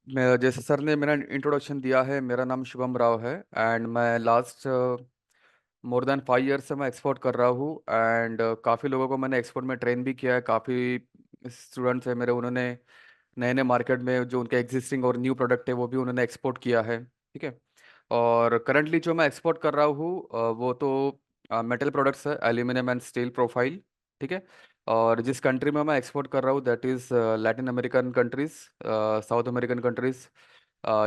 मैं जैसे सर ने मेरा इंट्रोडक्शन दिया है, मेरा नाम शुभम राव है एंड मैं लास्ट मोर देन 5 ईयर से मैं एक्सपोर्ट कर रहा हूँ एंड काफ़ी लोगों को मैंने एक्सपोर्ट में ट्रेन भी किया है। काफ़ी स्टूडेंट्स हैं मेरे, उन्होंने नए नए मार्केट में जो उनके एग्जिस्टिंग और न्यू प्रोडक्ट है वो भी उन्होंने एक्सपोर्ट किया है। ठीक है। और करंटली जो मैं एक्सपोर्ट कर रहा हूँ वो तो मेटल प्रोडक्ट्स है, एल्यूमिनियम एंड स्टील प्रोफाइल। ठीक है। और जिस कंट्री में मैं एक्सपोर्ट कर रहा हूँ that is Latin American countries, South American countries,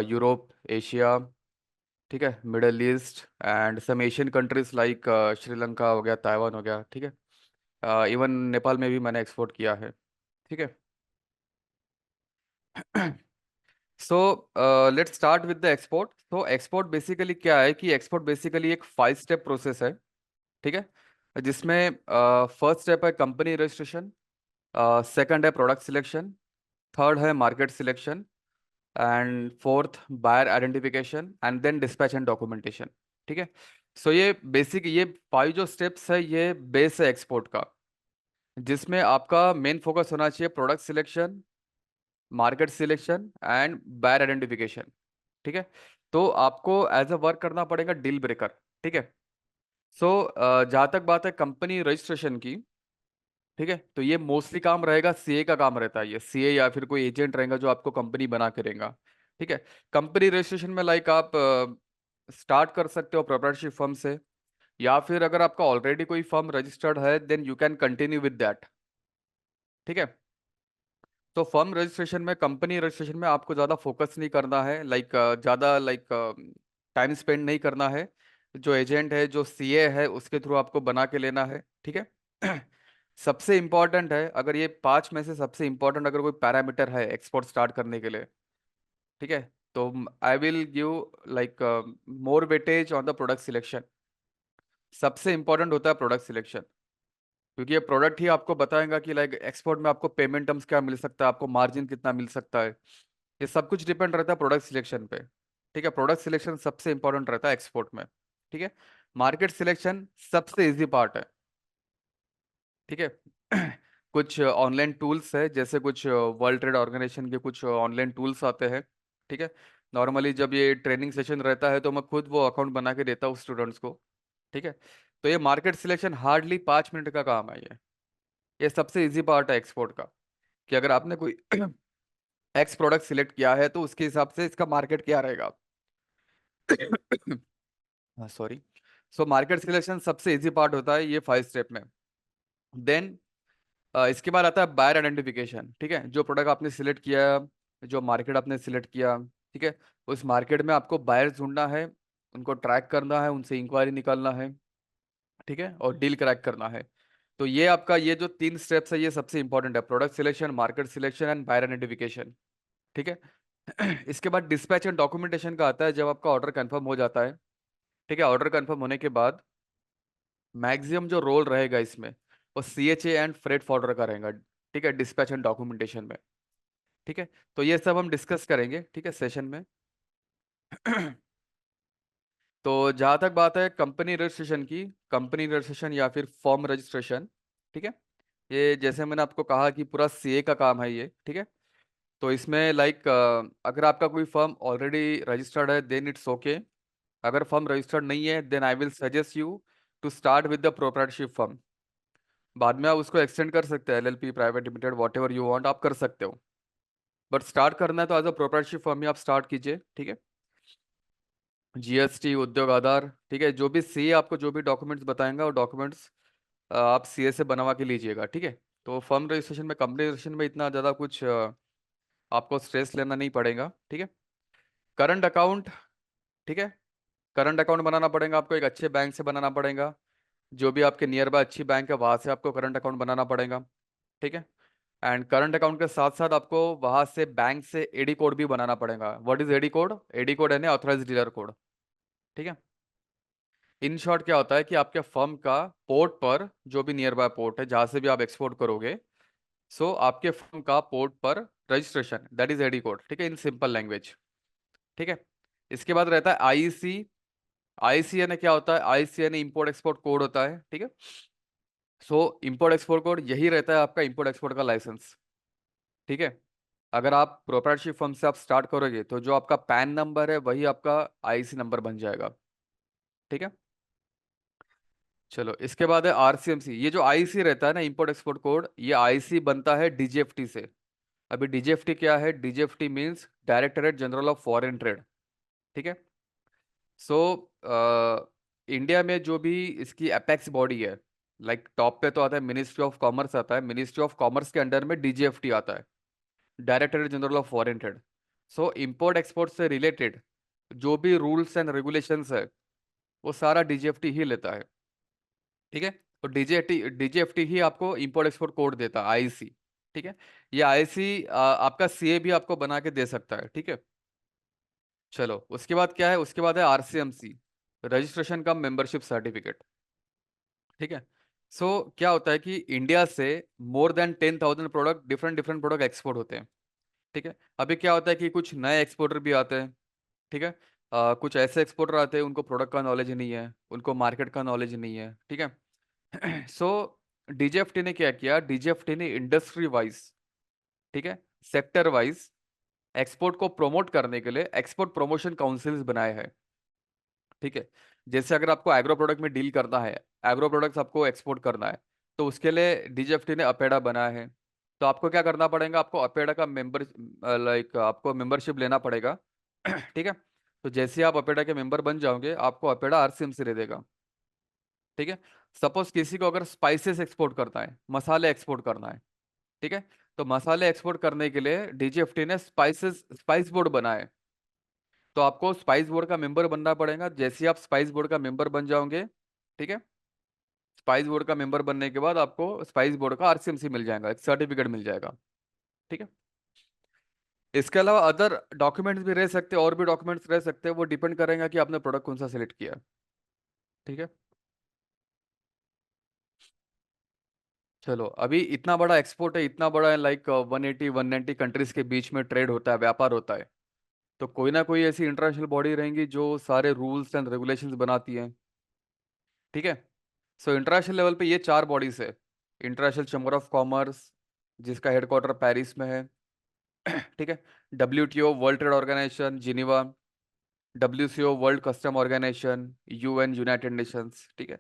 Europe, Asia. ठीक है, middle east and some Asian countries like Sri Lanka हो गया, ताइवान हो गया। ठीक है। इवन नेपाल में भी मैंने एक्सपोर्ट किया है। ठीक है। So let's start with the export. तो एक्सपोर्ट बेसिकली क्या है कि एक्सपोर्ट बेसिकली एक 5 स्टेप प्रोसेस है। ठीक है, जिसमें फर्स्ट स्टेप है कंपनी रजिस्ट्रेशन, सेकंड है प्रोडक्ट सिलेक्शन, थर्ड है market selection and fourth buyer identification and then dispatch and documentation. ठीक है। सो ये बेसिक, ये 5 जो स्टेप्स है ये बेस है एक्सपोर्ट का, जिसमें आपका मेन फोकस होना चाहिए product selection, market selection and buyer identification. ठीक है। तो आपको एज अ वर्क करना पड़ेगा डील ब्रेकर। ठीक है। सो जहाँ तक बात है कंपनी रजिस्ट्रेशन की, ठीक है, तो ये मोस्टली काम रहेगा सीए का काम रहता है। ये सीए या फिर कोई एजेंट रहेगा जो आपको कंपनी बना के देगा। ठीक है। कंपनी रजिस्ट्रेशन में लाइक आप स्टार्ट कर सकते हो प्रोप्राइटरशिप फर्म से, या फिर अगर आपका ऑलरेडी कोई फर्म रजिस्टर्ड है then you can continue with that. ठीक है। तो फर्म रजिस्ट्रेशन में, कंपनी रजिस्ट्रेशन में आपको ज़्यादा फोकस नहीं करना है, लाइक ज़्यादा लाइक टाइम स्पेंड नहीं करना है। जो एजेंट है, जो सीए है, उसके थ्रू आपको बना के लेना है। ठीक है। सबसे इम्पॉर्टेंट है, अगर ये 5 में से सबसे इम्पॉर्टेंट अगर कोई पैरामीटर है एक्सपोर्ट स्टार्ट करने के लिए, ठीक है, तो I will give like more weightage on the product selection. सबसे इम्पॉर्टेंट होता है प्रोडक्ट सिलेक्शन, क्योंकि ये प्रोडक्ट ही आपको बताएगा कि लाइक एक्सपोर्ट में आपको पेमेंट टर्म्स क्या मिल सकता है, आपको मार्जिन कितना मिल सकता है। ये सब कुछ डिपेंड रहता है प्रोडक्ट सिलेक्शन पे। ठीक है, प्रोडक्ट सिलेक्शन सबसे इंपॉर्टेंट रहता है एक्सपोर्ट में। ठीक है। मार्केट सिलेक्शन सबसे इजी पार्ट है। ठीक है। कुछ ऑनलाइन टूल्स है, जैसे कुछ वर्ल्ड ट्रेड ऑर्गेनाइजेशन के कुछ ऑनलाइन टूल्स आते हैं। ठीक है। नॉर्मली जब ये ट्रेनिंग सेशन रहता है तो मैं खुद वो अकाउंट बना के देता हूँ स्टूडेंट्स को। ठीक है। तो ये मार्केट सिलेक्शन हार्डली 5 मिनट का काम है। ये सबसे इजी पार्ट है एक्सपोर्ट का, कि अगर आपने कोई एक्स प्रोडक्ट सिलेक्ट किया है तो उसके हिसाब से इसका मार्केट क्या रहेगा। सॉरी। सो मार्केट सिलेक्शन सबसे इजी पार्ट होता है ये 5 स्टेप में। देन इसके बाद आता है बायर आइडेंटिफिकेशन। ठीक है, जो प्रोडक्ट आपने सिलेक्ट किया, जो मार्केट आपने सिलेक्ट किया, ठीक है, उस मार्केट में आपको बायर्स ढूंढना है, उनको ट्रैक करना है, उनसे इंक्वायरी निकालना है। ठीक है, और डील क्रैक करना है। तो ये आपका ये जो 3 स्टेप्स है ये सबसे इंपॉर्टेंट है, product selection, market selection and buyer identification. ठीक है। इसके बाद डिस्पैच एंड डॉक्यूमेंटेशन का आता है, जब आपका ऑर्डर कंफर्म हो जाता है। ठीक है, ऑर्डर कंफर्म होने के बाद मैक्सिमम जो रोल रहेगा इसमें वो सीएचए एंड फ्रेट फॉरवर्डर का रहेगा। ठीक है, डिस्पैच एंड डॉक्यूमेंटेशन में। ठीक है। तो ये सब हम डिस्कस करेंगे, ठीक है, सेशन में। तो जहाँ तक बात है कंपनी रजिस्ट्रेशन की, कंपनी रजिस्ट्रेशन या फिर फॉर्म रजिस्ट्रेशन, ठीक है, ये जैसे मैंने आपको कहा कि पूरा सीए का काम है ये। ठीक है। तो इसमें लाइक अगर आपका कोई फर्म ऑलरेडी रजिस्टर्ड है देन इट्स ओके। अगर फर्म रजिस्टर्ड नहीं है then I will suggest you to start with the proprietorship firm. बाद में आप उसको एक्सटेंड कर सकते हैं, LLP, private limited, whatever you want आप कर सकते हो। बट स्टार्ट करना है तो एज अ प्रोप्राइटरशिप फर्म ही आप स्टार्ट कीजिए। ठीक है। जीएसटी, उद्योग आधार, ठीक है, जो भी सीए आपको जो भी डॉक्यूमेंट्स बताएंगा वो डॉक्यूमेंट्स आप सीए से बनवा के लीजिएगा। ठीक है। तो फर्म रजिस्ट्रेशन में, कंपनी रजिस्ट्रेशन में इतना ज़्यादा कुछ आपको स्ट्रेस लेना नहीं पड़ेगा। ठीक है। करंट अकाउंट, ठीक है, करंट अकाउंट बनाना पड़ेगा आपको, एक अच्छे बैंक से बनाना पड़ेगा। जो भी आपके नियर बाय अच्छी बैंक है वहां से आपको करंट अकाउंट बनाना पड़ेगा। ठीक है। एंड करंट अकाउंट के साथ साथ आपको वहां से बैंक से एडी कोड भी बनाना पड़ेगा। What is AD code? AD code है ऑथराइज डीलर कोड। ठीक है। इन शॉर्ट क्या होता है कि आपके फर्म का पोर्ट पर, जो भी नियर बाय पोर्ट है जहां से भी आप एक्सपोर्ट करोगे, सो आपके फर्म का पोर्ट पर registration, that is AD code. ठीक है, इन सिंपल लैंग्वेज। ठीक है। इसके बाद रहता है आईसी। आईसीएन क्या होता है? आईसीएन इंपोर्ट एक्सपोर्ट कोड होता है। ठीक है। सो इंपोर्ट एक्सपोर्ट कोड यही रहता है आपका इंपोर्ट एक्सपोर्ट का लाइसेंस। ठीक है। अगर आप प्रोप्राइटरशिप फर्म से आप स्टार्ट करोगे तो जो आपका पैन नंबर है वही आपका आईसी नंबर बन जाएगा। ठीक है। चलो इसके बाद है आरसीएमसी। ये जो आईसी रहता है ना, इंपोर्ट एक्सपोर्ट कोड, ये आईसी बनता है डीजीएफटी से। अभी डीजीएफटी क्या है? DGFT means directorate general of foreign trade. ठीक है। सो इंडिया में जो भी इसकी अपेक्स बॉडी है, लाइक टॉप पे तो आता है मिनिस्ट्री ऑफ कॉमर्स, आता है मिनिस्ट्री ऑफ कॉमर्स के अंडर में डीजीएफटी आता है, directorate general of foreign trade. So import export से रिलेटेड जो भी रूल्स एंड रेगुलेशंस है वो सारा डीजीएफटी ही लेता है। ठीक है। तो डीजीएफटी डीजीएफटी ही आपको इंपोर्ट एक्सपोर्ट कोड देता है, आईसी। ठीक है। ये आईसी आपका सीए भी आपको बना के दे सकता है। ठीक है। चलो उसके बाद क्या है? उसके बाद है आरसीएमसी, रजिस्ट्रेशन कम मेंबरशिप सर्टिफिकेट। ठीक है। सो क्या होता है कि इंडिया से more than 10,000 product, different different product export होते हैं। ठीक है। अभी क्या होता है कि कुछ नए एक्सपोर्टर भी आते हैं। ठीक है। कुछ ऐसे एक्सपोर्टर आते हैं उनको प्रोडक्ट का नॉलेज नहीं है, उनको मार्केट का नॉलेज नहीं है। ठीक है। सो डीजीएफटी ने क्या किया? डीजीएफटी ने इंडस्ट्री वाइज, ठीक है, सेक्टर वाइज एक्सपोर्ट को प्रमोट करने के लिए एक्सपोर्ट प्रमोशन काउंसिल्स बनाए हैं। ठीक है। जैसे अगर आपको एग्रो प्रोडक्ट में डील करना है, एग्रो प्रोडक्ट्स आपको एक्सपोर्ट करना है, तो उसके लिए डीजीएफटी ने अपेडा बनाया है। तो आपको क्या करना पड़ेगा? आपको अपेडा का मेंबर, लाइक आपको मेंबरशिप लेना पड़ेगा। ठीक है। तो जैसे ही आप अपेडा के मेंबर बन जाओगे आपको अपेडा आरसीएमसी दे देगा। ठीक है। सपोज किसी को अगर स्पाइसेस एक्सपोर्ट करना है, मसाले एक्सपोर्ट करना है, ठीक है, तो मसाले एक्सपोर्ट करने के लिए डीजीएफटी ने स्पाइस बोर्ड बनाया है। तो आपको स्पाइस बोर्ड का मेंबर बनना पड़ेगा। जैसे ही आप स्पाइस बोर्ड का मेंबर बन जाओगे, ठीक है, स्पाइस बोर्ड का मेंबर बनने के बाद आपको स्पाइस बोर्ड का आरसीएमसी मिल जाएगा, एक सर्टिफिकेट मिल जाएगा। ठीक है। इसके अलावा अदर डॉक्यूमेंट्स भी रह सकते हैं, और भी डॉक्यूमेंट्स रह सकते हैं, वो डिपेंड करेगा कि आपने प्रोडक्ट कौन सा सिलेक्ट किया। ठीक है। चलो अभी इतना बड़ा एक्सपोर्ट है, इतना बड़ा है, लाइक 180 190 कंट्रीज के बीच में ट्रेड होता है, व्यापार होता है। तो कोई ना कोई ऐसी इंटरनेशनल बॉडी रहेंगी जो सारे रूल्स एंड रेगुलेशंस बनाती है। ठीक है। सो इंटरनेशनल लेवल पे ये चार बॉडीज है। इंटरनेशनल चैम्बर ऑफ कॉमर्स, जिसका हेडक्वार्टर पेरिस में है। ठीक है। WTO, World Trade Organisation Geneva. WCO, World Custom Organisation, UN, United Nations. ठीक है।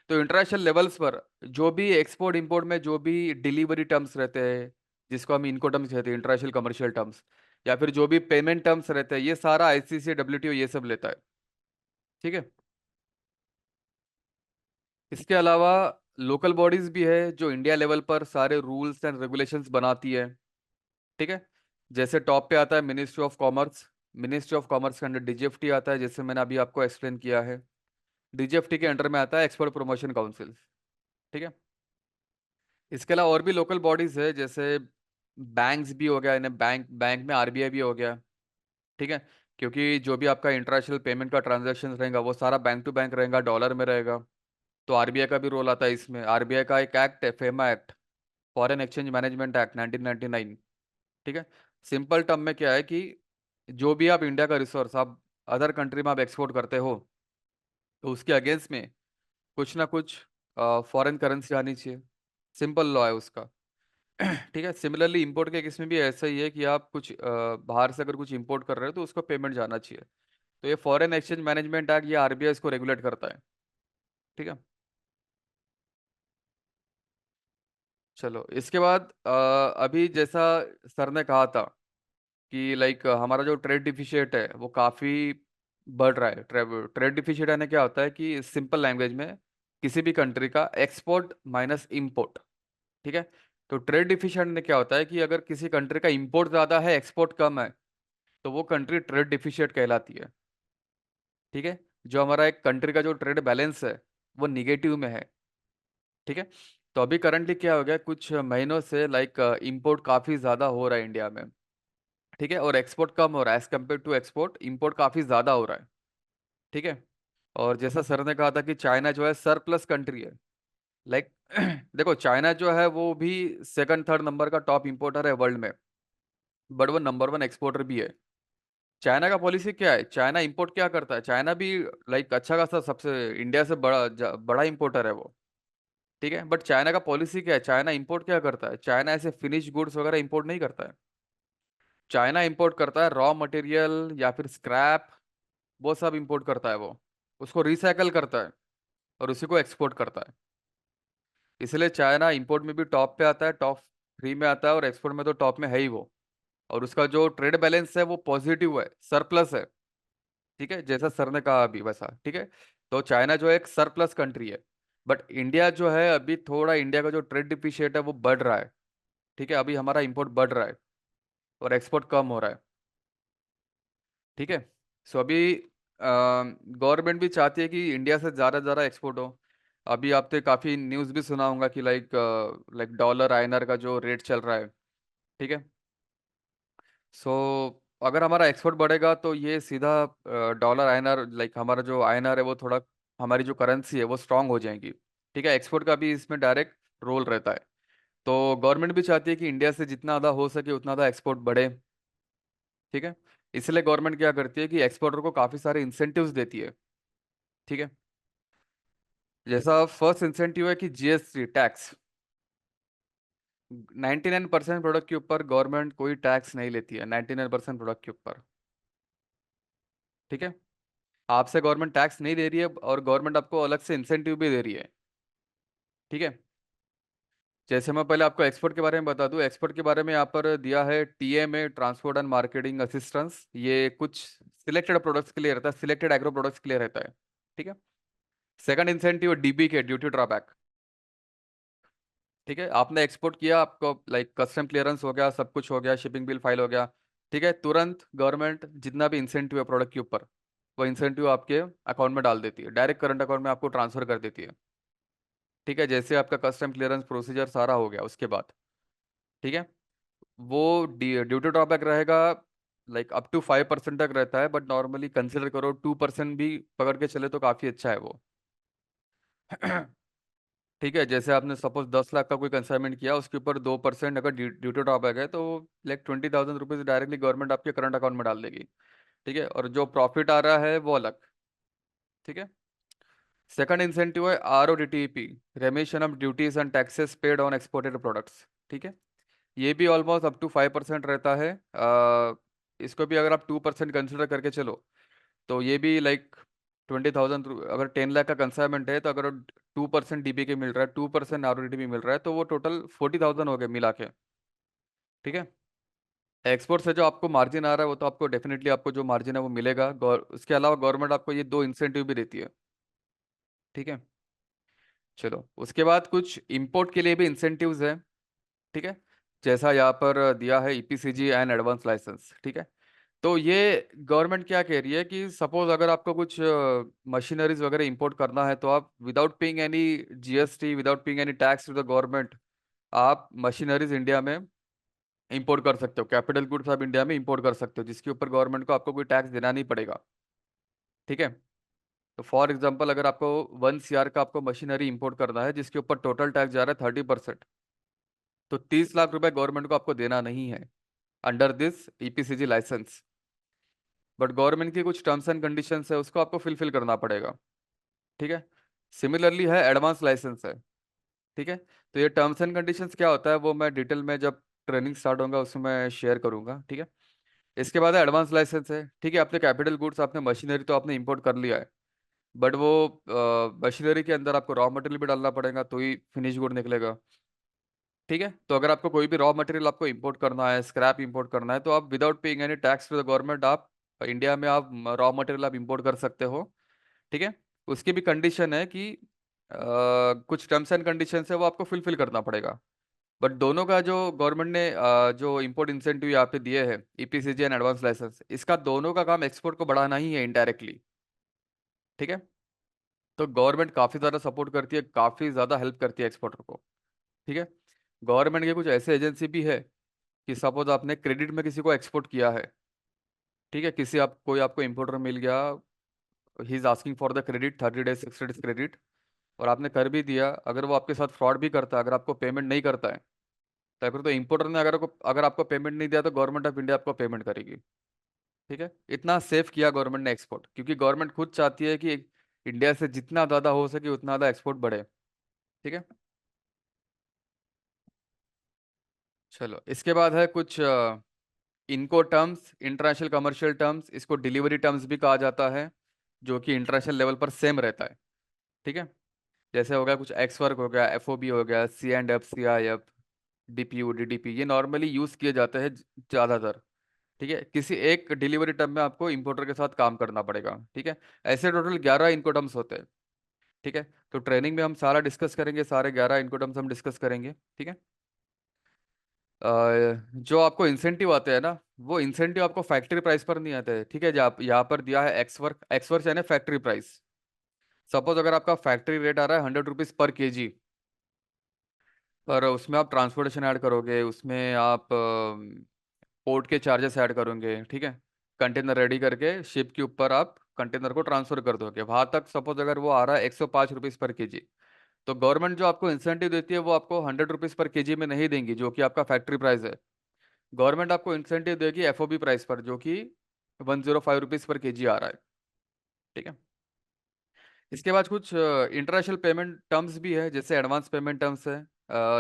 तो इंटरनेशनल लेवल्स पर जो भी एक्सपोर्ट इंपोर्ट में जो भी डिलीवरी टर्म्स रहते हैं, जिसको हम इनको टर्म्स कहते हैं, इंटरनेशनल कमर्शियल टर्म्स, या फिर जो भी पेमेंट टर्म्स रहते हैं, ये सारा आईसीसी, डब्ल्यूटीओ ये सब लेता है। ठीक है। इसके अलावा लोकल बॉडीज भी है जो इंडिया लेवल पर सारे रूल्स एंड रेगुलेशंस बनाती है। ठीक है। जैसे टॉप पे आता है ministry of commerce. Ministry of commerce के अंडर डीजीएफटी आता है, जैसे मैंने अभी आपको एक्सप्लेन किया है। डीजीएफटी के अंडर में आता है एक्सपोर्ट प्रमोशन काउंसिल। ठीक है। इसके अलावा और भी लोकल बॉडीज है, जैसे बैंक्स भी हो गया, इन्हें बैंक बैंक में आरबीआई भी हो गया। ठीक है। क्योंकि जो भी आपका इंटरनेशनल पेमेंट का ट्रांजैक्शन रहेगा वो सारा बैंक टू बैंक रहेगा, डॉलर में रहेगा। तो आरबीआई का भी रोल आता है इसमें। आरबीआई का एक एक्ट है, FEMA act, foreign exchange management act 1999। ठीक है। सिंपल टर्म में क्या है कि जो भी आप इंडिया का रिसोर्स आप अदर कंट्री में आप एक्सपोर्ट करते हो, तो उसके अगेंस्ट में कुछ ना कुछ फॉरेन करेंसी आनी चाहिए। सिंपल लॉ है उसका। ठीक है। सिमिलरली इंपोर्ट के केस में भी ऐसा ही है कि आप कुछ बाहर से अगर कुछ इंपोर्ट कर रहे हो तो उसको पेमेंट जाना चाहिए। तो ये फॉरेन एक्सचेंज मैनेजमेंट एक्ट, ये आरबीआई इसको रेगुलेट करता है। ठीक है। चलो इसके बाद अभी जैसा सर ने कहा था कि लाइक हमारा जो ट्रेड डिफिशिएट है वो काफ़ी बढ़ रहा है। ट्रेड डिफिशिएट यानी क्या होता है कि सिंपल लैंग्वेज में किसी भी कंट्री का एक्सपोर्ट माइनस इंपोर्ट। ठीक है। तो ट्रेड डिफिशिएंट में क्या होता है कि अगर किसी कंट्री का इंपोर्ट ज़्यादा है, एक्सपोर्ट कम है, तो वो कंट्री ट्रेड डिफिशिएट कहलाती है। ठीक है। जो हमारा एक कंट्री का जो ट्रेड बैलेंस है वो निगेटिव में है। ठीक है। तो अभी करंटली क्या हो गया, कुछ महीनों से लाइक इंपोर्ट काफ़ी ज़्यादा हो रहा है इंडिया में। ठीक है। और एक्सपोर्ट कम हो रहा है, as compare to export import काफ़ी ज़्यादा हो रहा है। ठीक है। और जैसा सर ने कहा था कि चाइना जो है सरप्लस कंट्री है, लाइक देखो चाइना जो है वो भी सेकंड थर्ड नंबर का टॉप इंपोर्टर है वर्ल्ड में, बट वो नंबर वन एक्सपोर्टर भी है। चाइना का पॉलिसी क्या है? चाइना इंपोर्ट क्या करता है? चाइना भी लाइक अच्छा खासा सबसे इंडिया से बड़ा इंपोर्टर है वो। ठीक है। बट चाइना का पॉलिसी क्या है? चाइना इंपोर्ट क्या करता है? चाइना ऐसे फिनिश गुड्स वगैरह इंपोर्ट नहीं करता है। चाइना इंपोर्ट करता है रॉ मटेरियल या फिर स्क्रैप, वो सब इंपोर्ट करता है वो, उसको रिसाइकल करता है और उसी को एक्सपोर्ट करता है। इसलिए चाइना इंपोर्ट में भी टॉप पे आता है, टॉप 3 में आता है, और एक्सपोर्ट में तो टॉप में है ही वो। और उसका जो ट्रेड बैलेंस है वो पॉजिटिव है, सरप्लस है। ठीक है, जैसा सर ने कहा अभी वैसा, ठीक है। तो चाइना जो है एक सरप्लस कंट्री है। बट इंडिया जो है अभी थोड़ा, इंडिया का जो ट्रेड डिफिशिएट है वो बढ़ रहा है। ठीक है, अभी हमारा इंपोर्ट बढ़ रहा है और एक्सपोर्ट कम हो रहा है। ठीक है। सो अभी गवर्नमेंट भी चाहती है कि इंडिया से ज़्यादा से ज़्यादा एक्सपोर्ट हो। अभी आपने काफ़ी न्यूज़ भी सुना होगा कि लाइक लाइक डॉलर आईएनआर का जो रेट चल रहा है। ठीक है। सो अगर हमारा एक्सपोर्ट बढ़ेगा तो ये सीधा डॉलर आईएनआर, लाइक हमारा जो आईएनआर है वो थोड़ा, हमारी जो करेंसी है वो स्ट्रांग हो जाएगी। ठीक है, एक्सपोर्ट का भी इसमें डायरेक्ट रोल रहता है। तो गवर्नमेंट भी चाहती है कि इंडिया से जितना ज़्यादा हो सके उतना ज़्यादा एक्सपोर्ट बढ़े। ठीक है। इसलिए गवर्नमेंट क्या करती है कि एक्सपोर्टर को काफ़ी सारे इंसेंटिव्स देती है। ठीक है। जैसा फर्स्ट इंसेंटिव है कि जीएसटी टैक्स, 99% प्रोडक्ट के ऊपर गवर्नमेंट कोई टैक्स नहीं लेती है, 99% प्रोडक्ट के ऊपर। ठीक है। आपसे गवर्नमेंट टैक्स नहीं दे रही है और गवर्नमेंट आपको अलग से इंसेंटिव भी दे रही है। ठीक है। जैसे मैं पहले आपको एक्सपोर्ट के बारे में बता दूं, एक्सपोर्ट के बारे में यहाँ पर दिया है TMA, transport and marketing assistance. ये कुछ सिलेक्टेड प्रोडक्ट्स के लिए रहता है, सिलेक्टेड एग्रो प्रोडक्ट्स के लिए रहता है। ठीक है। सेकंड इंसेंटिव डीबी के, ड्यूटी ड्रॉबैक। ठीक है, आपने एक्सपोर्ट किया, आपको लाइक कस्टम क्लियरेंस हो गया, सब कुछ हो गया, शिपिंग बिल फाइल हो गया। ठीक है, तुरंत गवर्नमेंट जितना भी इंसेंटिव है प्रोडक्ट के ऊपर, वो इंसेंटिव आपके अकाउंट में डाल देती है, डायरेक्ट करंट अकाउंट में आपको ट्रांसफर कर देती है। ठीक है, जैसे आपका कस्टम क्लियरेंस प्रोसीजर सारा हो गया उसके बाद। ठीक है। वो ड्यूटी ड्रॉबैक रहेगा, लाइक अप टू 5% तक रहता है, बट नॉर्मली कंसिडर करो 2% भी पकड़ के चले तो काफ़ी अच्छा है वो। ठीक है, जैसे आपने सपोज 10 लाख का कोई कंसाइनमेंट किया, उसके ऊपर 2% अगर ड्यूटी ड्रॉबैक है तो लाइक 20,000 रुपीज डायरेक्टली गवर्नमेंट आपके करंट अकाउंट में डाल देगी। ठीक है, और जो प्रॉफिट आ रहा है वो अलग। ठीक है। सेकंड इंसेंटिव है RODTEP, रेमिशन of duties and taxes paid on exported products. ठीक है। ये भी ऑलमोस्ट अप टू 5% रहता है। इसको भी अगर आप 2% कंसिडर करके चलो तो ये भी लाइक 20,000, अगर 10 लाख का कंसाइनमेंट है तो अगर 2% डीबी के मिल रहा है, 2% RODTEP मिल रहा है, तो वो टोटल 40,000 हो गए मिला के। ठीक है। एक्सपोर्ट से जो आपको मार्जिन आ रहा है वो तो आपको डेफिनेटली, आपको जो मार्जिन है वो मिलेगा। उसके अलावा गवर्नमेंट आपको ये दो इंसेंटिव भी देती है। ठीक है। चलो उसके बाद कुछ इंपोर्ट के लिए भी इंसेंटिव्स है। ठीक है। जैसा यहाँ पर दिया है EPCG एंड एडवांस लाइसेंस। ठीक है। तो ये गवर्नमेंट क्या कह रही है कि सपोज अगर आपको कुछ मशीनरीज वगैरह इंपोर्ट करना है तो आप without paying any GST, without paying any tax to the government, आप मशीनरीज इंडिया में इंपोर्ट कर सकते हो, कैपिटल गुड्स आप इंडिया में इंपोर्ट कर सकते हो, जिसके ऊपर गवर्नमेंट को आपको कोई टैक्स देना नहीं पड़ेगा। ठीक है। तो फॉर एग्जाम्पल अगर आपको 1 CR का आपको मशीनरी इंपोर्ट करना है जिसके ऊपर टोटल टैक्स जा रहा है 30%, तो 30 लाख रुपए गवर्नमेंट को आपको देना नहीं है under this EPCG licence. But government की कुछ टर्म्स एंड कंडीशंस है, उसको आपको फुलफिल करना पड़ेगा। ठीक है। सिमिलरली है एडवांस लाइसेंस है। ठीक है। तो ये टर्म्स एंड कंडीशंस क्या होता है वो मैं डिटेल में जब ट्रेनिंग स्टार्ट होगा उसमें मैं शेयर करूंगा। ठीक है। इसके बाद है एडवांस लाइसेंस है। ठीक है, आपने कैपिटल गुड्स, आपने मशीनरी तो आपने इंपोर्ट कर लिया है, बट वो मशीनरी के अंदर आपको रॉ मटेरियल भी डालना पड़ेगा तो ही फिनिश गुड निकलेगा। ठीक है। तो अगर आपको कोई भी रॉ मटेरियल आपको इंपोर्ट करना है, स्क्रैप इंपोर्ट करना है, तो आप without paying any tax to the government, आप इंडिया में आप रॉ मटेरियल आप इंपोर्ट कर सकते हो। ठीक है। उसकी भी कंडीशन है कि कुछ टर्म्स एंड कंडीशन है वो आपको फुलफिल करना पड़ेगा। बट दोनों का जो गवर्नमेंट ने जो इंपोर्ट इंसेंटिव यहाँ पे दिए हैं, EPCG एंड एडवांस लाइसेंस, इसका दोनों का काम एक्सपोर्ट को बढ़ाना ही है इनडायरेक्टली। ठीक है। तो गवर्नमेंट काफ़ी ज़्यादा सपोर्ट करती है, काफ़ी ज़्यादा हेल्प करती है एक्सपोर्टर को। ठीक है। गवर्नमेंट के कुछ ऐसे एजेंसी भी है कि सपोज आपने क्रेडिट में किसी को एक्सपोर्ट किया है। ठीक है, किसी आप कोई आपको इंपोर्टर मिल गया, he is asking for the credit, 30 days 60 days credit, और आपने कर भी दिया, अगर वो आपके साथ फ्रॉड भी करता है, अगर आपको पेमेंट नहीं करता है, तो अगर तो इंपोर्टर ने अगर आपको पेमेंट नहीं दिया तो गवर्नमेंट ऑफ इंडिया आपको पेमेंट करेगी। ठीक है। इतना सेफ किया गवर्नमेंट ने एक्सपोर्ट, क्योंकि गवर्नमेंट खुद चाहती है कि इंडिया से जितना ज़्यादा हो सके उतना ज़्यादा एक्सपोर्ट बढ़े। ठीक है। चलो इसके बाद है कुछ इनको टर्म्स इंटरनेशनल कमर्शियल टर्म्स, इसको डिलीवरी टर्म्स भी कहा जाता है, जो कि इंटरनेशनल लेवल पर सेम रहता है। ठीक है। जैसे हो गया कुछ एक्स वर्क हो गया, एफओबी हो गया, C&F, CIF, DPU, DDP, ये नॉर्मली यूज किए जाते हैं ज्यादातर। ठीक है। किसी एक डिलीवरी टर्म में आपको इंपोर्टर के साथ काम करना पड़ेगा। ठीक है। ऐसे टोटल 11 इनकोटर्म्स होते हैं। ठीक है। तो ट्रेनिंग में हम सारा डिस्कस करेंगे, सारे 11 इनकोटर्म्स हम डिस्कस करेंगे। ठीक है। जो आपको इंसेंटिव आते हैं ना, वो इंसेंटिव आपको फैक्ट्री प्राइस पर नहीं आते हैं। ठीक है। जो आप यहाँ पर दिया है एक्स वर्क यानी फैक्ट्री प्राइस। सपोज अगर आपका फैक्ट्री रेट आ रहा है 100 रुपीज पर KG, पर उसमें आप ट्रांसपोर्टेशन ऐड करोगे, उसमें आप पोर्ट के चार्जेस ऐड करोगे। ठीक है। कंटेनर रेडी करके शिप के ऊपर आप कंटेनर को ट्रांसफर कर दोगे, वहां तक सपोज अगर वो आ रहा है 105 रुपीज पर KG, तो गवर्नमेंट जो आपको इंसेंटिव देती है वो आपको 100 रुपीज पर KG में नहीं देंगी, जो कि आपका फैक्ट्री प्राइस है। गवर्नमेंट आपको इंसेंटिव देगी FOB प्राइस पर, जो कि 105 रुपीज पर KG आ रहा है। ठीक है। इसके बाद कुछ इंटरनेशनल पेमेंट टर्म्स भी है, जैसे एडवांस पेमेंट टर्म्स है,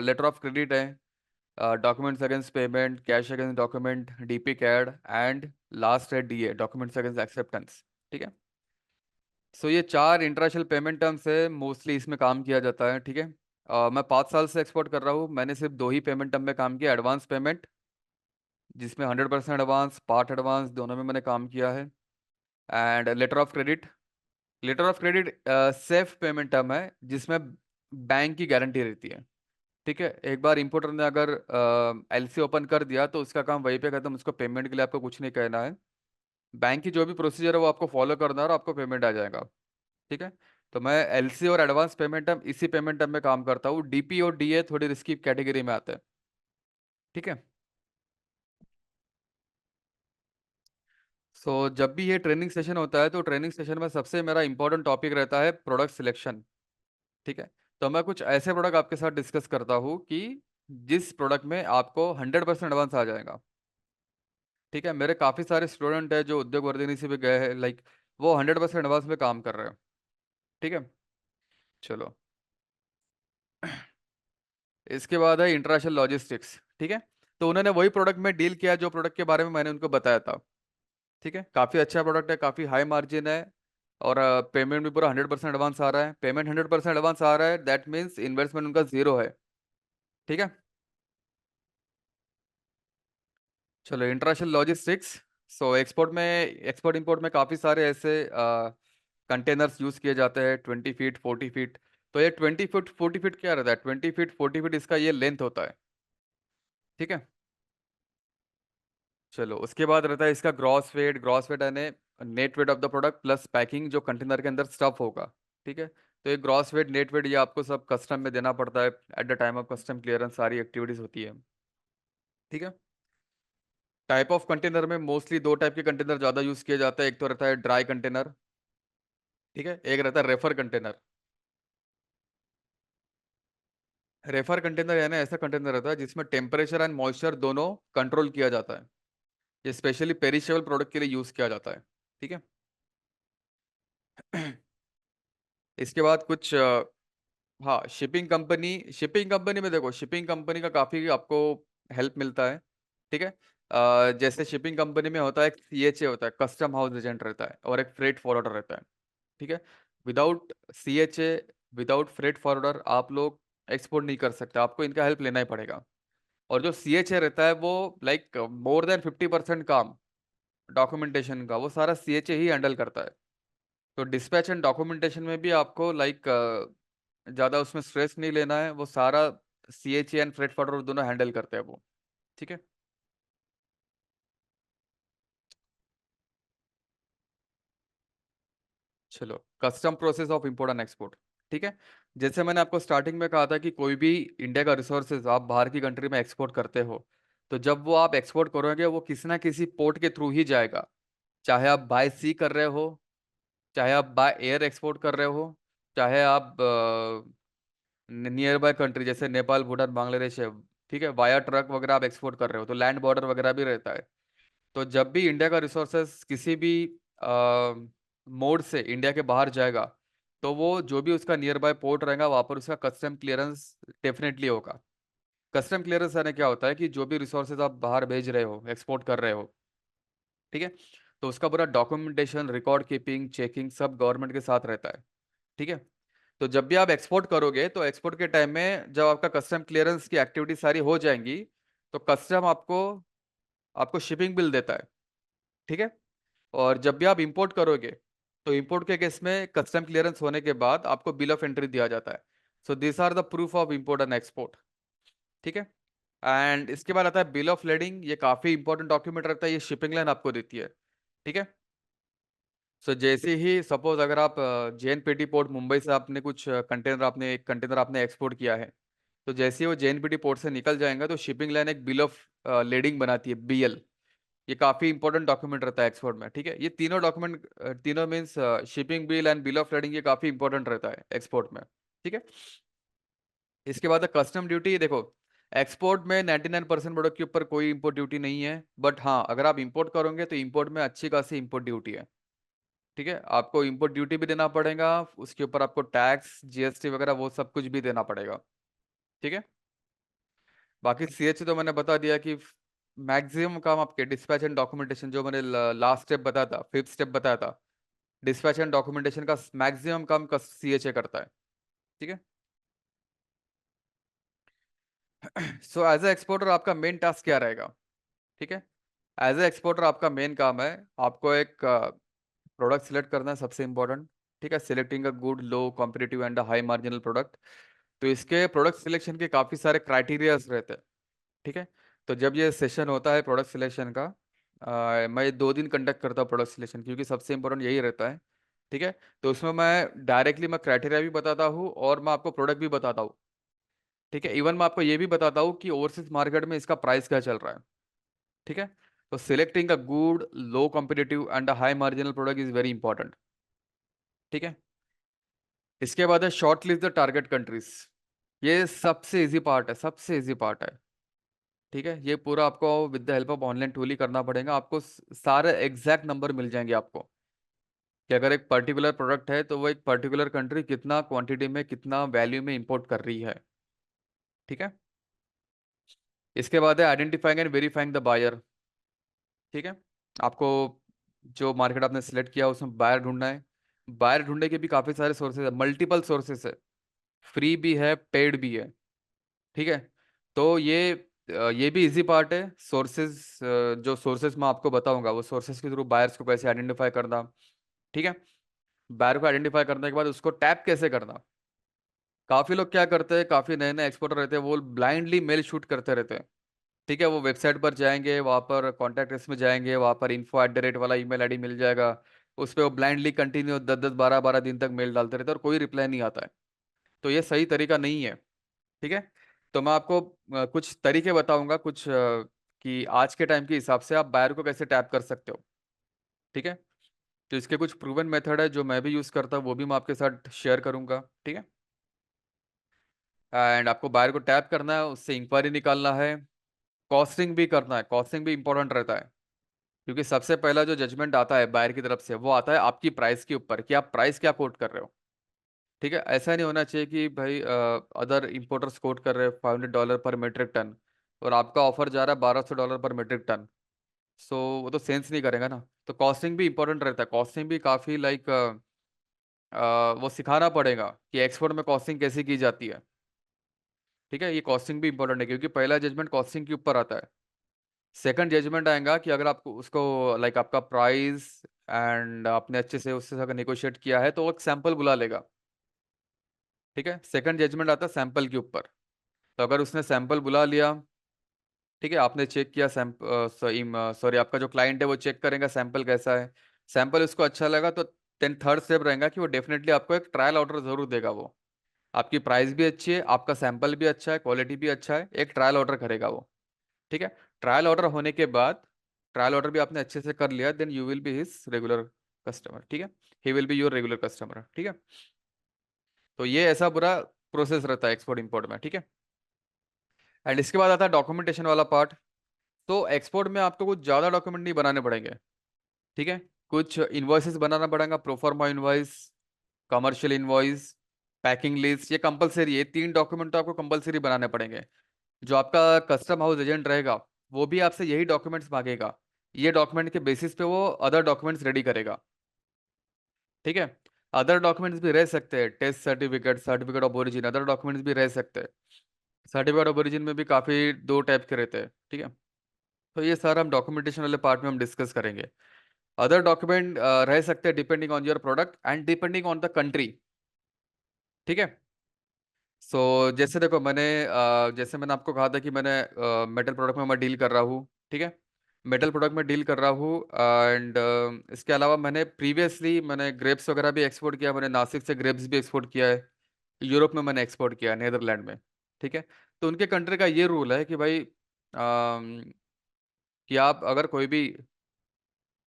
लेटर ऑफ क्रेडिट है, documents against payment, cash against document, DP CAD, and last है DA, डॉक्यूमेंट्स अगेंस्ट एक्सेप्टेंस। ठीक है। सो ये 4 इंटरनेशनल पेमेंट टर्म्स है, मोस्टली इसमें काम किया जाता है। ठीक है। मैं 5 साल से एक्सपोर्ट कर रहा हूँ, मैंने सिर्फ 2 ही पेमेंट टर्म में काम किया, एडवांस पेमेंट जिसमें 100% एडवांस, पार्ट एडवांस दोनों में मैंने काम किया है, and letter of credit. Letter of credit safe payment term है, जिसमें बैंक की गारंटी रहती है। ठीक है। एक बार इंपोर्टर ने अगर LC ओपन कर दिया तो उसका काम वहीं पे खत्म, उसको पेमेंट के लिए आपको कुछ नहीं कहना है। बैंक की जो भी प्रोसीजर है वो आपको फॉलो करना है और आपको पेमेंट आ जाएगा। ठीक है। तो मैं LC और एडवांस पेमेंट टर्म इसी पेमेंट टर्म में काम करता हूँ। DP और DA थोड़ी रिस्की कैटेगरी में आते हैं। ठीक है। सो जब भी ये ट्रेनिंग सेशन होता है तो ट्रेनिंग सेशन में सबसे मेरा इंपॉर्टेंट टॉपिक रहता है प्रोडक्ट सिलेक्शन। ठीक है। तो मैं कुछ ऐसे प्रोडक्ट आपके साथ डिस्कस करता हूँ कि जिस प्रोडक्ट में आपको 100% एडवांस आ जाएगा। ठीक है। मेरे काफी सारे स्टूडेंट है जो उद्योग वर्धिनी से भी गए हैं, लाइक वो 100% एडवांस में काम कर रहे हैं। ठीक है। चलो। इसके बाद है इंटरनेशनल लॉजिस्टिक्स। ठीक है। तो उन्होंने वही प्रोडक्ट में डील किया जो प्रोडक्ट के बारे में मैंने उनको बताया था। ठीक है। काफी अच्छा प्रोडक्ट है, काफी हाई मार्जिन है, और पेमेंट भी पूरा 100% एडवांस आ रहा है। पेमेंट 100% एडवांस आ रहा है, दैट मीन्स इन्वेस्टमेंट उनका जीरो है। ठीक है। चलो, international logistics. So export import में काफ़ी सारे ऐसे कंटेनर्स यूज़ किए जाते हैं, 20 फीट 40 फीट। तो ये 20 फीट 40 फीट क्या रहता है, 20 फीट 40 फीट इसका ये लेंथ होता है। ठीक है। चलो, उसके बाद रहता है इसका ग्रॉस वेट यानी net weight of the product plus packing जो कंटेनर के अंदर स्टफ होगा। ठीक है। तो ये ग्रॉस वेट, नेट वेट, ये आपको सब कस्टम में देना पड़ता है, at the time of custom clearance सारी एक्टिविटीज होती है। ठीक है। टाइप ऑफ कंटेनर में मोस्टली 2 टाइप के कंटेनर ज़्यादा यूज़ किया जाता है, एक तो रहता है ड्राई कंटेनर। ठीक है। एक रहता है रेफर कंटेनर। रेफर कंटेनर यानी ऐसा कंटेनर रहता है जिसमें टेम्परेचर एंड मॉइस्चर दोनों कंट्रोल किया जाता है। ये स्पेशली पेरिशेबल प्रोडक्ट के लिए यूज़ किया जाता है। ठीक है। इसके बाद कुछ हाँ, शिपिंग कंपनी में देखो, शिपिंग कंपनी का काफ़ी आपको हेल्प मिलता है। ठीक है। जैसे शिपिंग कंपनी में होता है एक CHA होता है, कस्टम हाउस एजेंट रहता है, और एक फ्रेट फॉरवर्डर रहता है। ठीक है। Without CHA, without freight forwarder आप लोग एक्सपोर्ट नहीं कर सकते, आपको इनका हेल्प लेना ही पड़ेगा। और जो CHA रहता है वो लाइक मोर देन 50% काम डॉक्यूमेंटेशन का वो सारा CHA ही हैंडल करता है। तो डिस्पैच एंड डॉक्यूमेंटेशन में भी आपको लाइक ज़्यादा उसमें स्ट्रेस नहीं लेना है, वो सारा CHA एंड फ्रेट फॉरवर्डर दोनों हैंडल करते हैं वो। ठीक है। चलो, custom process of import and export. ठीक है। जैसे मैंने आपको स्टार्टिंग में कहा था कि कोई भी इंडिया का रिसोर्सेज आप बाहर की कंट्री में एक्सपोर्ट करते हो, तो जब वो आप एक्सपोर्ट करोगे वो किसी ना किसी पोर्ट के थ्रू ही जाएगा। चाहे आप बाय सी कर रहे हो, चाहे आप बाय एयर एक्सपोर्ट कर रहे हो, चाहे आप नियर बाय कंट्री जैसे नेपाल, भूटान, बांग्लादेश है, ठीक है, वाया ट्रक वगैरह आप एक्सपोर्ट कर रहे हो, तो लैंड बॉर्डर वगैरह भी रहता है। तो जब भी इंडिया का रिसोर्सेस किसी भी मोड से इंडिया के बाहर जाएगा, तो वो जो भी उसका नियर बाय पोर्ट रहेगा वहाँ पर उसका कस्टम क्लियरेंस डेफिनेटली होगा। कस्टम क्लियरेंस यानी क्या होता है कि जो भी रिसोर्सेज आप बाहर भेज रहे हो, एक्सपोर्ट कर रहे हो, ठीक है, तो उसका पूरा डॉक्यूमेंटेशन, रिकॉर्ड कीपिंग, चेकिंग सब गवर्नमेंट के साथ रहता है। ठीक है। तो जब भी आप एक्सपोर्ट करोगे तो एक्सपोर्ट के टाइम में जब आपका कस्टम क्लियरेंस की एक्टिविटी सारी हो जाएंगी, तो कस्टम आपको आपको शिपिंग बिल देता है। ठीक है। और जब भी आप इंपोर्ट करोगे तो इंपोर्ट के केस में कस्टम क्लियरेंस होने के बाद आपको बिल ऑफ एंट्री दिया जाता है। So this are the proof of import and export. ठीक है। एंड इसके बाद आता है बिल ऑफ लेडिंग। ये काफी इंपॉर्टेंट डॉक्यूमेंट रहता है, ये शिपिंग लाइन आपको देती है। ठीक है। सो जैसे ही सपोज अगर आप जेएनपीटी पोर्ट मुंबई से आपने कुछ कंटेनर, आपने एक कंटेनर आपने एक्सपोर्ट किया है, तो जैसे ही वो जेएनपीटी पोर्ट से निकल जाएगा तो शिपिंग लाइन एक बिल ऑफ लेडिंग बनाती है, बीएल। ये काफी इंपॉर्टेंट डॉक्यूमेंट रहता है एक्सपोर्ट में। ठीक है। ये तीनों डॉक्यूमेंट, तीनों means shipping bill and bill of lading, ये काफी इंपॉर्टेंट रहता है एक्सपोर्ट में। ठीक है। इसके बाद कस्टम ड्यूटी। देखो, एक्सपोर्ट में 99% प्रोडक्ट के ऊपर कोई इंपोर्ट ड्यूटी नहीं है, बट हाँ अगर आप इंपोर्ट करोगे तो इंपोर्ट में अच्छी खासी इंपोर्ट ड्यूटी है। ठीक है। आपको इंपोर्ट ड्यूटी भी देना पड़ेगा, उसके ऊपर आपको टैक्स, जीएसटी वगैरह वो सब कुछ भी देना पड़ेगा। ठीक है। बाकी सीएच तो मैंने बता दिया कि मैक्सिमम काम आपके डिस्पैच एंड डॉक्यूमेंटेशन, जो मैंने लास्ट स्टेप बताया था, फिफ्थ स्टेप बताया था, डिस्पैच एंड डॉक्यूमेंटेशन का मैक्सिमम काम का सीएचए करता है। ठीक है। सो एज ए एक्सपोर्टर आपका मेन टास्क क्या रहेगा? ठीक है। एज ए एक्सपोर्टर आपका मेन काम है, आपको एक प्रोडक्ट सिलेक्ट करना है, सबसे इंपॉर्टेंट। ठीक है। Selecting a good, low competitive and high marginal product. तो इसके प्रोडक्ट सिलेक्शन के काफ़ी सारे क्राइटेरियाज रहते हैं। ठीक है। तो जब ये सेशन होता है प्रोडक्ट सिलेक्शन का, मैं 2 दिन कंडक्ट करता हूँ प्रोडक्ट सिलेक्शन, क्योंकि सबसे इंपॉर्टेंट यही रहता है। ठीक है। तो उसमें मैं डायरेक्टली मैं क्राइटेरिया भी बताता हूँ और मैं आपको प्रोडक्ट भी बताता हूँ। ठीक है। इवन मैं आपको ये भी बताता हूँ कि ओवरसीज मार्केट में इसका प्राइस क्या चल रहा है। ठीक है। तो selecting a good, low competitive and high marginal product is very important. ठीक है। इसके बाद है short list the target countries. ये सबसे इजी पार्ट है, सबसे इजी पार्ट है। ठीक है। ये पूरा आपको with the help of online tool ही करना पड़ेगा। आपको सारे एग्जैक्ट नंबर मिल जाएंगे आपको, कि अगर एक पर्टिकुलर प्रोडक्ट है तो वो एक पर्टिकुलर कंट्री कितना क्वांटिटी में, कितना वैल्यू में इंपोर्ट कर रही है। ठीक है। इसके बाद है identifying and verifying the buyer. ठीक है। आपको जो मार्केट आपने सेलेक्ट किया उसमें बायर ढूंढना है। बायर ढूंढने के भी काफी सारे सोर्सेज है, मल्टीपल सोर्सेज है, फ्री भी है, पेड भी है। ठीक है। तो ये भी इजी पार्ट है। सोर्सेज, जो सोर्सेज मैं आपको बताऊंगा वो सोर्सेज के थ्रू बायर्स को कैसे आइडेंटिफाई करना। ठीक है। बायर को आइडेंटिफाई करने के बाद उसको टैप कैसे करना। काफी लोग क्या करते हैं, काफी नए नए एक्सपोर्टर रहते हैं, वो ब्लाइंडली मेल शूट करते रहते हैं। ठीक है। वो वेबसाइट पर जाएंगे, वहां पर कॉन्टैक्ट लिस्ट में जाएंगे, वहां पर info@ वाला ईमेल आईडी मिल जाएगा। उस पर वो ब्लाइंडली कंटिन्यू 10 10 12 12 दिन तक मेल डालते रहते हैं और कोई रिप्लाई नहीं आता है। तो ये सही तरीका नहीं है। ठीक है। तो मैं आपको कुछ तरीके बताऊंगा, कुछ कि आज के टाइम के हिसाब से आप बायर को कैसे टैप कर सकते हो। ठीक है। तो इसके कुछ प्रूवन मेथड है जो मैं भी यूज करता हूँ, वो भी मैं आपके साथ शेयर करूंगा। ठीक है। एंड आपको बायर को टैप करना है, उससे इंक्वायरी निकालना है, कॉस्टिंग भी करना है। कॉस्टिंग भी इंपॉर्टेंट रहता है, क्योंकि सबसे पहला जो जजमेंट आता है बायर की तरफ से वो आता है आपकी प्राइस के ऊपर, कि आप प्राइस क्या कोट कर रहे हो। ठीक है। ऐसा नहीं होना चाहिए कि भाई अदर इंपोर्टर्स कोट कर रहे हैं $500 पर मेट्रिक टन और आपका ऑफर जा रहा है $1200 पर मेट्रिक टन। सो वो तो सेंस नहीं करेगा ना। तो कॉस्टिंग भी इंपॉर्टेंट रहता है। कॉस्टिंग भी काफ़ी लाइक वो सिखाना पड़ेगा कि एक्सपोर्ट में कॉस्टिंग कैसे की जाती है। ठीक है। ये कॉस्टिंग भी इंपॉर्टेंट है, क्योंकि पहला जजमेंट कॉस्टिंग के ऊपर आता है। सेकंड जजमेंट आएगा कि अगर आपको उसको लाइक आपका प्राइस एंड आपने अच्छे से उससे अगर निगोशिएट किया है तो वो एक सैंपल बुला लेगा। ठीक है। सेकंड जजमेंट आता है सैंपल के ऊपर। तो अगर उसने सैंपल बुला लिया, ठीक है, आपने चेक किया सॉरी आपका जो क्लाइंट है वो चेक करेगा सैंपल कैसा है, सैंपल उसको अच्छा लगा तो देन थर्ड स्टेप रहेगा कि वो डेफिनेटली आपको एक ट्रायल ऑर्डर जरूर देगा। वो आपकी प्राइस भी अच्छी है, आपका सैंपल भी अच्छा है, क्वालिटी भी अच्छा है, एक ट्रायल ऑर्डर करेगा वो। ठीक है। ट्रायल ऑर्डर होने के बाद, ट्रायल ऑर्डर भी आपने अच्छे से कर लिया, then you will be his regular customer. ठीक है। He will be your regular customer. ठीक है। तो ये ऐसा पूरा प्रोसेस रहता है एक्सपोर्ट इंपोर्ट में। ठीक है। एंड इसके बाद आता है डॉक्यूमेंटेशन वाला पार्ट। तो एक्सपोर्ट में आपको कुछ ज़्यादा डॉक्यूमेंट नहीं बनाने पड़ेंगे। ठीक है। कुछ इन्वॉइसेस बनाना पड़ेगा, proforma invoice, commercial invoice, packing list, ये कंपलसरी है। 3 डॉक्यूमेंट तो आपको कंपलसरी बनाने पड़ेंगे। जो आपका कस्टम हाउस एजेंट रहेगा वो भी आपसे यही डॉक्यूमेंट्स मांगेगा। ये डॉक्यूमेंट के बेसिस पे वो अदर डॉक्यूमेंट्स रेडी करेगा। ठीक है। अदर डॉक्यूमेंट्स भी रह सकते हैं, test certificate, certificate of origin, other documents भी रह सकते हैं। सर्टिफिकेट ऑफ ओरिजिन में भी काफ़ी दो टाइप के रहते हैं। ठीक है। तो ये सारा हम डॉक्यूमेंटेशन वाले पार्ट में हम डिस्कस करेंगे। अदर डॉक्यूमेंट रह सकते हैं depending on your product and depending on the country. ठीक है। जैसे देखो जैसे मैंने आपको कहा था कि मैंने मेटल प्रोडक्ट में मैं डील कर रहा हूँ। ठीक है। मेटल प्रोडक्ट में डील कर रहा हूँ। एंड इसके अलावा मैंने प्रीवियसली मैंने ग्रेप्स वगैरह भी एक्सपोर्ट किया, मैंने नासिक से ग्रेप्स भी एक्सपोर्ट किया है। यूरोप में मैंने एक्सपोर्ट किया है, नेदरलैंड में। ठीक है। तो उनके कंट्री का ये रूल है कि भाई कि आप अगर कोई भी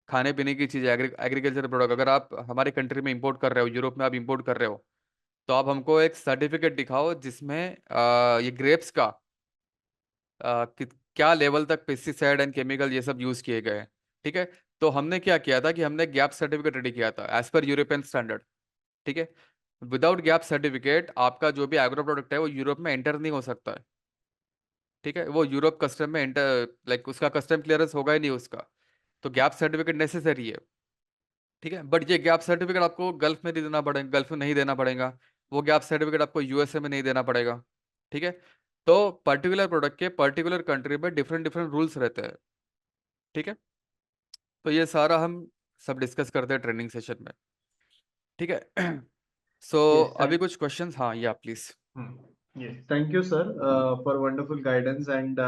खाने पीने की चीज़, एग्रीकल्चर प्रोडक्ट अगर आप हमारे कंट्री में इंपोर्ट कर रहे हो, यूरोप में आप इंपोर्ट कर रहे हो, तो आप हमको एक सर्टिफिकेट दिखाओ जिसमें ये ग्रेप्स का क्या लेवल तक पेस्टिसाइड एंड केमिकल ये सब यूज किए गए हैं। ठीक है। तो हमने क्या किया था कि हमने गैप सर्टिफिकेट रेडी किया था एज पर यूरोपियन स्टैंडर्ड। ठीक है। विदाउट गैप सर्टिफिकेट आपका जो भी एग्रो प्रोडक्ट है वो यूरोप में एंटर नहीं हो सकता है। ठीक है। वो यूरोप कस्टम में एंटर, लाइक उसका कस्टम क्लियरेंस होगा ही नहीं उसका। तो गैप सर्टिफिकेट नेसेसरी है। ठीक है। बट ये गैप सर्टिफिकेट आपको गल्फ में नहीं देना पड़ेगा, गल्फ में नहीं देना पड़ेगा। वो गैप सर्टिफिकेट आपको यूएसए में नहीं देना पड़ेगा। ठीक है। तो पर्टिकुलर प्रोडक्ट के पर्टिकुलर कंट्री में डिफरेंट डिफरेंट रूल्स रहते हैं। ठीक है। तो ये सारा हम सब डिस्कस करते हैं ट्रेनिंग सेशन में। ठीक है। सो Yes, अभी thank कुछ क्वेश्चंस, हाँ या please. yes, thank you, sir, for wonderful guidance and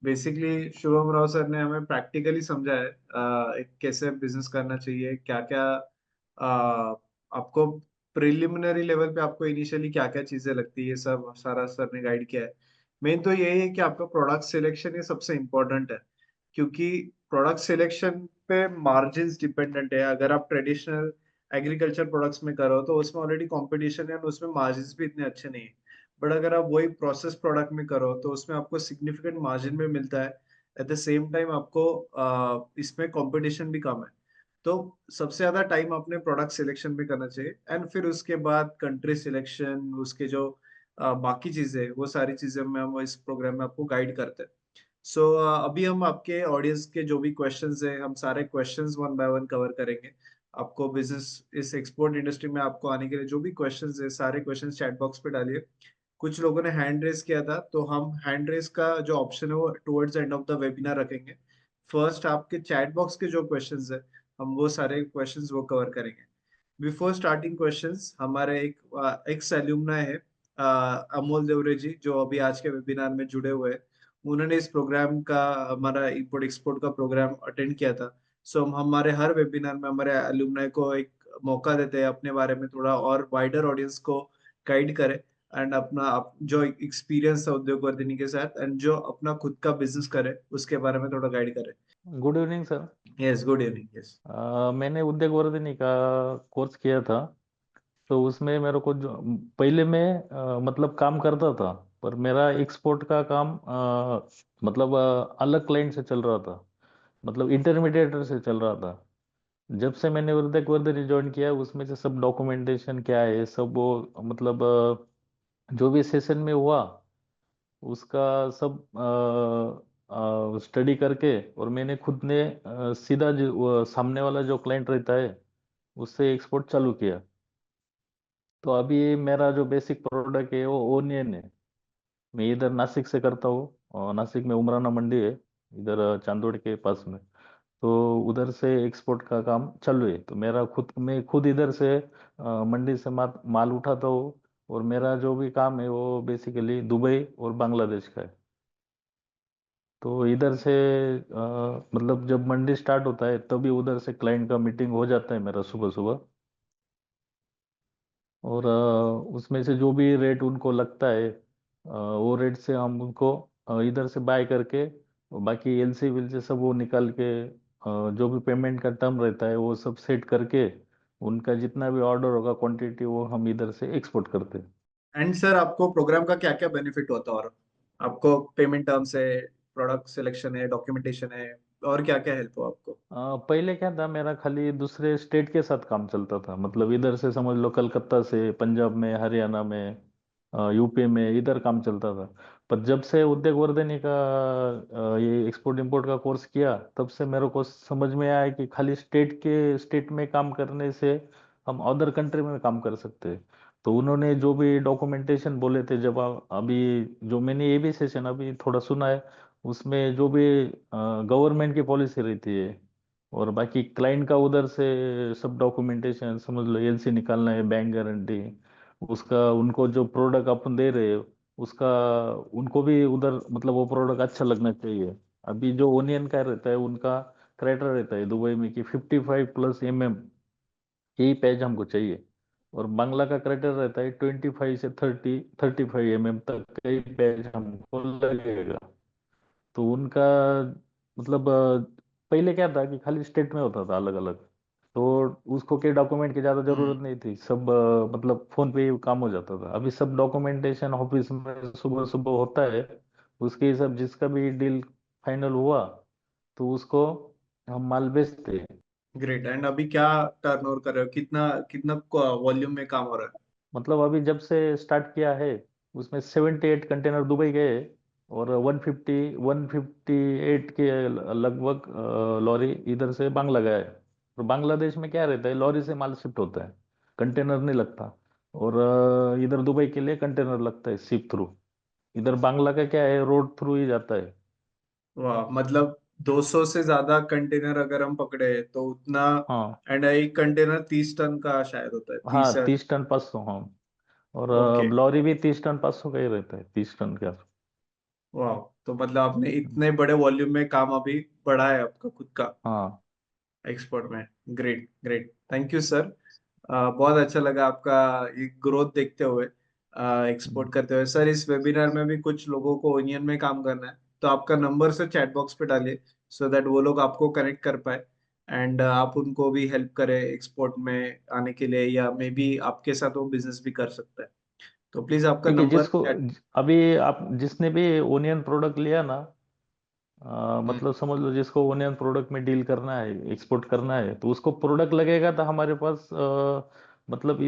basically Shubham Rao sir ने हमें प्रैक्टिकली समझाया एक कैसे बिजनेस करना चाहिए, क्या क्या आपको प्रिलिमिनरी लेवल पे आपको इनिशियली क्या क्या चीजें लगती है, ये सब सारा सर ने गाइड किया है। मेन तो यही है कि आपका प्रोडक्ट सिलेक्शन ये सबसे इम्पोर्टेंट है, क्योंकि प्रोडक्ट सिलेक्शन पे मार्जिन डिपेंडेंट है। अगर आप ट्रेडिशनल एग्रीकल्चर प्रोडक्ट्स में करो तो उसमें ऑलरेडी कंपटीशन है और उसमें मार्जिन भी इतने अच्छे नहीं है। बट अगर आप वही प्रोसेस प्रोडक्ट में करो तो उसमें आपको सिग्निफिकेंट मार्जिन भी मिलता है। एट द सेम टाइम आपको इसमें कंपटीशन भी कम है। तो सबसे ज्यादा टाइम अपने प्रोडक्ट सिलेक्शन में करना चाहिए एंड फिर उसके बाद कंट्री सिलेक्शन, उसके जो बाकी चीजें, वो सारी चीजें में हम इस प्रोग्राम में आपको गाइड करते हैं। सो अभी हम आपके ऑडियंस के जो भी क्वेश्चंस हैं, हम सारे questions one by one cover करेंगे। आपको बिजनेस इस एक्सपोर्ट इंडस्ट्री में आपको आने के लिए जो भी क्वेश्चंस है, सारे क्वेश्चंस चैट बॉक्स पे डालिए। कुछ लोगों ने हैंड रेस किया था, तो हम हैंड रेस का जो ऑप्शन है वो towards end of the webinar रखेंगे। फर्स्ट आपके चैट बॉक्स के जो क्वेश्चंस है, हम वो सारे क्वेश्चंस वो कवर करेंगे। बिफोर स्टार्टिंग क्वेश्चंस, हमारे एक एक्स एल्यूमनाई है, अमोल देवरे जी, जो अभी आज के वेबिनार में जुड़े हुए हैं। उन्होंने इस प्रोग्राम का, हमारा इंपोर्ट एक्सपोर्ट का प्रोग्राम अटेंड किया था। सो हम हमारे हर वेबिनार में हमारे एल्यूमनाई को एक मौका देते हैं अपने बारे में थोड़ा और वाइडर ऑडियंस को गाइड करें, एंड अपना जो एक्सपीरियंस है उद्योग वर्धिनी के साथ एंड जो अपना खुद का बिजनेस करे उसके बारे में थोड़ा गाइड करें। Good evening sir. Yes, good evening. Yes. मैंने उद्योग वर्धिनी का कोर्स किया था। तो उसमें मेरे को जो पहले मैं मतलब काम करता था, पर मेरा एक्सपोर्ट का काम मतलब अलग क्लाइंट से चल रहा था, मतलब इंटरमीडिएटर से चल रहा था। जब से मैंने उद्योग वर्धिनी ज्वाइन किया, उसमें से सब डॉक्यूमेंटेशन क्या है सब वो मतलब जो भी सेशन में हुआ उसका सब स्टडी करके, और मैंने खुद ने सीधा जो सामने वाला जो क्लाइंट रहता है उससे एक्सपोर्ट चालू किया। तो अभी मेरा जो बेसिक प्रोडक्ट है वो ओनियन है। मैं इधर नासिक से करता हूँ, और नासिक में उमराना मंडी है, इधर चांदोड़ के पास में। तो उधर से एक्सपोर्ट का काम चालू है। तो मैं खुद इधर से मंडी से माल उठाता हूँ। और मेरा जो भी काम है वो बेसिकली दुबई और बांग्लादेश का है। तो इधर से मतलब जब मंडी स्टार्ट होता है तभी उधर से क्लाइंट का मीटिंग हो जाता है मेरा सुबह सुबह। और उसमें से जो भी रेट उनको लगता है वो रेट से हम उनको इधर से बाय करके, और बाकी एलसी विलसी सब वो निकाल के जो भी पेमेंट का टर्म रहता है वो सब सेट करके, उनका जितना भी ऑर्डर होगा क्वांटिटी वो हम इधर से एक्सपोर्ट करते हैं। एंड सर, आपको प्रोग्राम का क्या क्या बेनिफिट होता है, और आपको पेमेंट टर्म्स है, प्रोडक्ट सिलेक्शन है, डॉक्यूमेंटेशन है, और क्या क्या हेल्प हो आपको? पहले क्या था, मेरा खाली दूसरे स्टेट के साथ काम चलता था, मतलब इधर से समझ लो कलकत्ता से, पंजाब में, हरियाणा में, यूपी में, इधर काम चलता था। पर जब से उद्योग वर्धनी का ये एक्सपोर्ट इंपोर्ट का कोर्स किया, तब से मेरे को समझ में आया कि खाली स्टेट में काम करने से हम अदर कंट्री में काम कर सकते हैं। तो उन्होंने जो भी डॉक्यूमेंटेशन बोले थे, जब अभी जो मैंने ये भी सेशन अभी थोड़ा सुना है, उसमें जो भी गवर्नमेंट की पॉलिसी रहती है और बाकी क्लाइंट का उधर से सब डॉक्यूमेंटेशन, समझ लो एलसी निकालना है, बैंक गारंटी, उसका उनको जो प्रोडक्ट अपन दे रहे हैं उसका, उनको भी उधर मतलब वो प्रोडक्ट अच्छा लगना चाहिए। अभी जो ओनियन का रहता है उनका क्राइटेरिया रहता है दुबई में कि 55+mm यही पैच हमको चाहिए। और बांग्ला का क्राइटेरिया रहता है 25 से 35 mm तक का ही पैच हमको लगेगा। तो उनका मतलब पहले क्या था कि खाली स्टेट में होता था अलग अलग, तो उसको के डॉक्यूमेंट की ज़्यादा हम्म। जरूरत नहीं थी, सब मतलब फोन पे ही काम हो जाता था। अभी सब डॉक्यूमेंटेशन ऑफिस में सुबह सुबह होता है, उसके हिसाब जिसका भी डील फाइनल हुआ तो उसको हम माल बेचते हैं। ग्रेट। एंड अभी क्या टर्नओवर कर रहे हो, कितना कितना वॉल्यूम में काम हो रहा है? मतलब अभी जब से स्टार्ट किया है उसमें 78 कंटेनर दुबई गए और 158 के लगभग लॉरी इधर से बांग्ला गया है। और बांग्लादेश में क्या रहता है, लॉरी से माल शिफ्ट होता है, कंटेनर नहीं लगता। और इधर दुबई के लिए कंटेनर लगता है शिप थ्रू। इधर बांग्ला का क्या है, रोड थ्रू ही जाता है। वाह, मतलब 200 से ज्यादा कंटेनर अगर हम पकड़े तो उतना। हाँ। एंड एक कंटेनर 30 टन का शायद होता है, हाँ 30। 30 टन 500, हाँ। और ओके। लॉरी भी 30 टन 500 का ही रहता है, 30 टन का। वाह, तो मतलब आपने इतने बड़े वॉल्यूम में काम अभी बढ़ा है आपका खुद का हाँ। एक्सपोर्ट में। Great great, thank you sir. बहुत अच्छा लगा आपका ये ग्रोथ देखते हुए, एक्सपोर्ट करते हुए। सर, इस वेबिनार में भी कुछ लोगों को ओनियन में काम करना है, तो आपका नंबर सर चैट बॉक्स पे डालिए, सो दैट वो लोग आपको कनेक्ट कर पाए एंड आप उनको भी हेल्प करें एक्सपोर्ट में आने के लिए, या मे बी आपके साथ वो बिजनेस भी कर सकता है। तो प्लीज आपका ठीक है, नंबर जिसको चैट। अभी आप जिसने भी ओनियन प्रोडक्ट लिया ना, मतलब समझ लो जिसको ओनियन प्रोडक्ट में डील करना है, एक्सपोर्ट करना है, तो उसको प्रोडक्ट लगेगा तो हमारे पास मतलब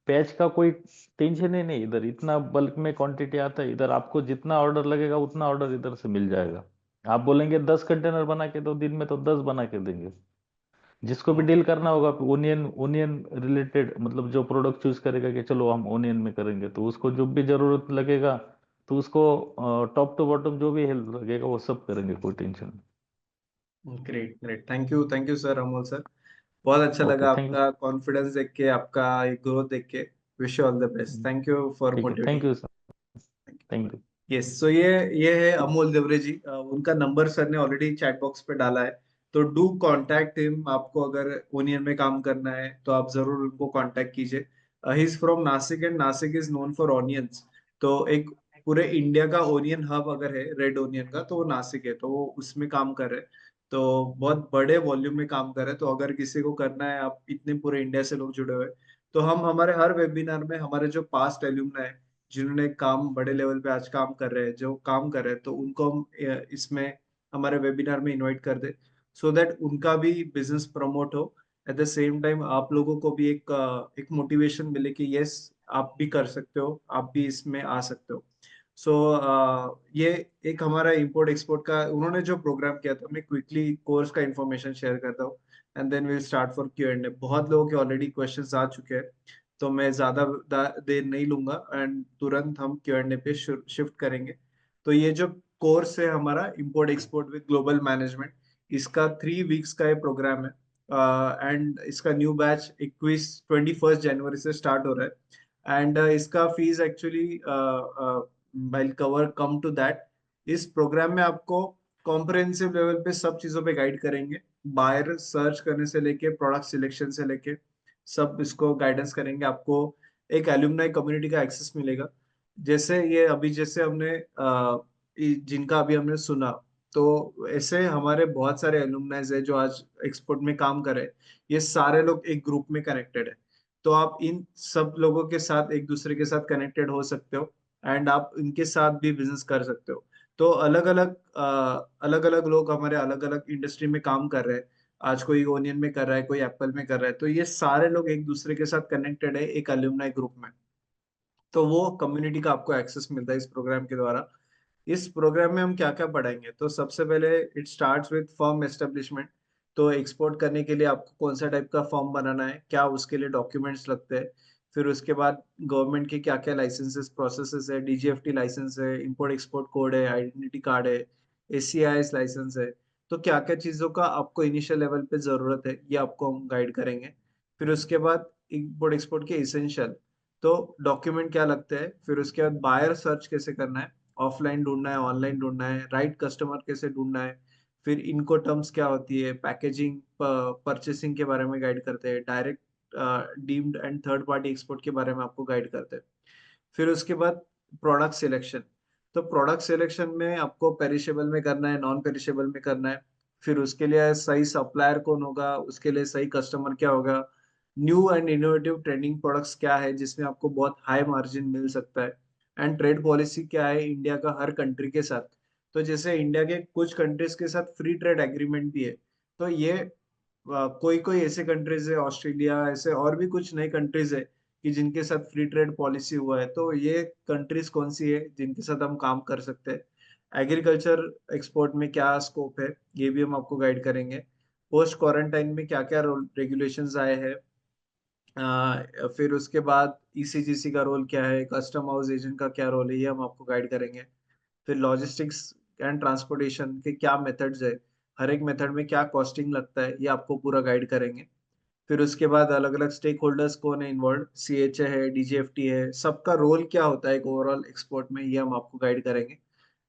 पैच का कोई टेंशन ही नहीं। इधर इतना बल्क में क्वांटिटी आता है, इधर आपको जितना ऑर्डर लगेगा उतना ऑर्डर इधर से मिल जाएगा। आप बोलेंगे 10 कंटेनर बना के दो, दिन में तो 10 बना के देंगे। जिसको भी डील करना होगा ओनियन ओनियन रिलेटेड, मतलब जो प्रोडक्ट चूज करेगा कि चलो हम ओनियन में करेंगे, तो उसको जो भी जरूरत लगेगा तो उसको टॉप टू बॉटम जो भी हेल्प लगेगा वो सब करेंगे, कोई टेंशन नहीं। Great great, thank you sir, Amol sir. बहुत अच्छा ओके, लगा थैंक। आपका कॉन्फिडेंस देख के, आपका ग्रोथ देख के। Wish you all the best, thank you for ठीक है, motivating. Thank you sir. Thank you. Yes, so ये है अमोल देवरे जी। उनका नंबर सर ने ऑलरेडी चैट बॉक्स पे डाला है, तो डू कांटेक्ट हिम। आपको अगर ओनियन में काम करना है तो आप जरूर उनको कांटेक्ट कीजिए। He is from Nashik and Nashik is known for onions. तो एक पूरे इंडिया का ओनियन हब अगर है रेड ओनियन का, तो वो नासिक है, तो वो उसमें काम कर रहे हैं। तो बहुत बड़े वॉल्यूम में काम कर रहे हैं। तो अगर किसी को करना है, आप इतने पूरे इंडिया से लोग जुड़े हुए हैं, तो हम हमारे हर वेबिनार में हमारे जो पास्ट एल्यूमनाई है, जिन्होंने काम बड़े लेवल पे आज काम कर रहे हैं, जो काम कर रहे हैं, तो उनको हम इसमें हमारे वेबिनार में इनवाइट कर दे, सो दैट उनका भी बिजनेस प्रमोट हो। एट द सेम टाइम आप लोगों को भी एक मोटिवेशन मिले कि यस, आप भी कर सकते हो, आप भी इसमें आ सकते हो। सो ये एक हमारा इंपोर्ट एक्सपोर्ट का उन्होंने जो प्रोग्राम किया था, मैं क्विकली कोर्स का इंफॉर्मेशन शेयर करता हूँ and then will start for Q&A। बहुत लोगों के ऑलरेडी क्वेश्चंस आ चुके हैं, तो मैं ज्यादा देर नहीं लूंगा एंड तुरंत हम Q&A पे शिफ्ट करेंगे। तो ये जो कोर्स है हमारा import export with global management, इसका 3 वीक्स का ये प्रोग्राम है। एंड इसका न्यू बैच 21 जनवरी से स्टार्ट हो रहा है। एंड इसका fees actually will cover come to that. इस प्रोग्राम में आपको कॉम्प्रिहेंसिव लेवल पे सब चीजों पे गाइड करेंगे, बायर सर्च करने से लेके प्रोडक्ट सिलेक्शन से लेके सब इसको गाइडेंस करेंगे आपको। एक एल्यूमनाई कम्युनिटी का एक्सेस मिलेगा। जैसे ये अभी जैसे हमने जिनका अभी हमने सुना, तो ऐसे हमारे बहुत सारे एल्यूमनाइज है जो आज एक्सपोर्ट में काम कर रहे हैं। ये सारे लोग एक ग्रुप में कनेक्टेड है, तो आप इन सब लोगों के साथ एक दूसरे के साथ कनेक्टेड हो सकते हो एंड आप इनके साथ भी बिजनेस कर सकते हो। तो अलग अलग लोग हमारे अलग अलग इंडस्ट्री में काम कर रहे हैं। आज कोई ओनियन में कर रहा है, कोई एप्पल में कर रहा है, तो ये सारे लोग एक दूसरे के साथ कनेक्टेड है एक अलुमनाई ग्रुप में। तो वो कम्युनिटी का आपको एक्सेस मिलता है इस प्रोग्राम के द्वारा। इस प्रोग्राम में हम क्या क्या पढ़ाएंगे, तो सबसे पहले it starts with firm establishment. तो एक्सपोर्ट करने के लिए आपको कौन सा टाइप का फॉर्म बनाना है, क्या उसके लिए डॉक्यूमेंट्स लगते हैं। फिर उसके बाद गवर्नमेंट के क्या क्या लाइसेंसेस प्रोसेसेस है, डीजीएफटी लाइसेंस है, इंपोर्ट एक्सपोर्ट कोड है, आइडेंटिटी कार्ड है, एससीआईएस लाइसेंस है। तो क्या क्या चीज़ों का आपको इनिशियल लेवल पे ज़रूरत है, ये आपको हम गाइड करेंगे। फिर उसके बाद इंपोर्ट एक्सपोर्ट के इसेंशियल, तो डॉक्यूमेंट क्या लगते हैं। फिर उसके बाद बायर सर्च कैसे करना है, ऑफलाइन ढूंढना है, ऑनलाइन ढूंढना है, राइट कस्टमर कैसे ढूंढना है। फिर इनको टर्म्स क्या होती है, पैकेजिंग, परचेसिंग के बारे में गाइड करते हैं, direct deemed and third party export के बारे में आपको गाइड करते हैं। फिर उसके बाद प्रोडक्ट सिलेक्शन। तो प्रोडक्ट सिलेक्शन में आपको पेरिशेबल में करना है, नॉन पेरिशेबल में करना है। फिर उसके लिए सही सप्लायर कौन होगा, उसके लिए सही कस्टमर क्या होगा, new and innovative trending products क्या है जिसमें आपको बहुत हाई मार्जिन मिल सकता है, एंड ट्रेड पॉलिसी क्या है इंडिया का हर कंट्री के साथ। तो जैसे इंडिया के कुछ कंट्रीज के साथ फ्री ट्रेड एग्रीमेंट भी है। तो ये कोई कोई ऐसे कंट्रीज है, ऑस्ट्रेलिया ऐसे और भी कुछ नई कंट्रीज है कि जिनके साथ फ्री ट्रेड पॉलिसी हुआ है। तो ये कंट्रीज कौन सी है जिनके साथ हम काम कर सकते हैं। एग्रीकल्चर एक्सपोर्ट में क्या स्कोप है, ये भी हम आपको गाइड करेंगे। पोस्ट क्वारंटाइन में क्या क्या रेगुलेशंस आए हैं। फिर उसके बाद ईसीजीसी का रोल क्या है, कस्टम हाउस एजेंट का क्या रोल है, ये हम आपको गाइड करेंगे। फिर लॉजिस्टिक्स एंड ट्रांसपोर्टेशन के क्या मेथड्स है, हर एक मेथड में क्या कॉस्टिंग लगता है, ये आपको पूरा गाइड करेंगे। फिर उसके बाद अलग अलग स्टेक होल्डर्स कौन है इन्वॉल्व, सीएचए है, डीजीएफटी है, सबका रोल क्या होता है एक ओवरऑल एक्सपोर्ट में, ये हम आपको गाइड करेंगे।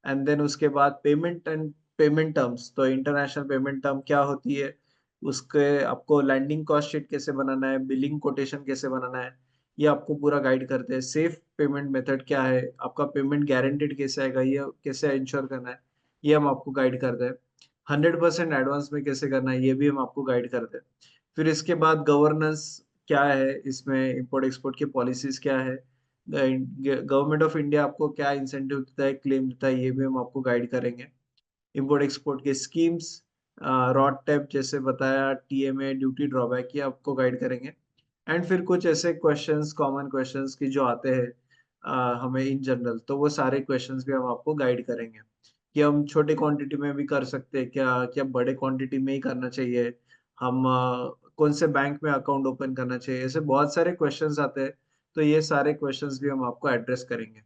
एंड देन उसके बाद पेमेंट एंड पेमेंट टर्म्स, तो इंटरनेशनल पेमेंट टर्म क्या होती है, उसके आपको लैंडिंग कॉस्ट शीट कैसे बनाना है, बिलिंग कोटेशन कैसे बनाना है, ये आपको पूरा गाइड करते हैं। सेफ पेमेंट मेथड क्या है, आपका पेमेंट गारंटेड कैसे आएगा, ये कैसे इंश्योर करना है, ये हम आपको गाइड करते हैं। 100% एडवांस में कैसे करना है, ये भी हम आपको गाइड करते हैं। फिर इसके बाद गवर्नेंस क्या है, इसमें इंपोर्ट एक्सपोर्ट की पॉलिसीज क्या है, गवर्नमेंट ऑफ इंडिया आपको क्या इंसेंटिव देता है, क्लेम देता है, ये भी हम आपको गाइड करेंगे। इंपोर्ट एक्सपोर्ट के स्कीम्स, रॉड टैप जैसे बताया, टीएमए, ड्यूटी ड्रॉबैक, ये आपको गाइड करेंगे। एंड फिर कुछ ऐसे क्वेश्चंस, कॉमन क्वेश्चंस की जो आते हैं हमें इन जनरल, तो वो सारे क्वेश्चंस भी हम आपको गाइड करेंगे कि हम छोटे क्वांटिटी में भी कर सकते हैं क्या, क्या बड़े क्वांटिटी में ही करना चाहिए, हम कौन से बैंक में अकाउंट ओपन करना चाहिए, ऐसे बहुत सारे क्वेश्चंस आते हैं। तो ये सारे क्वेश्चंस भी हम आपको एड्रेस करेंगे।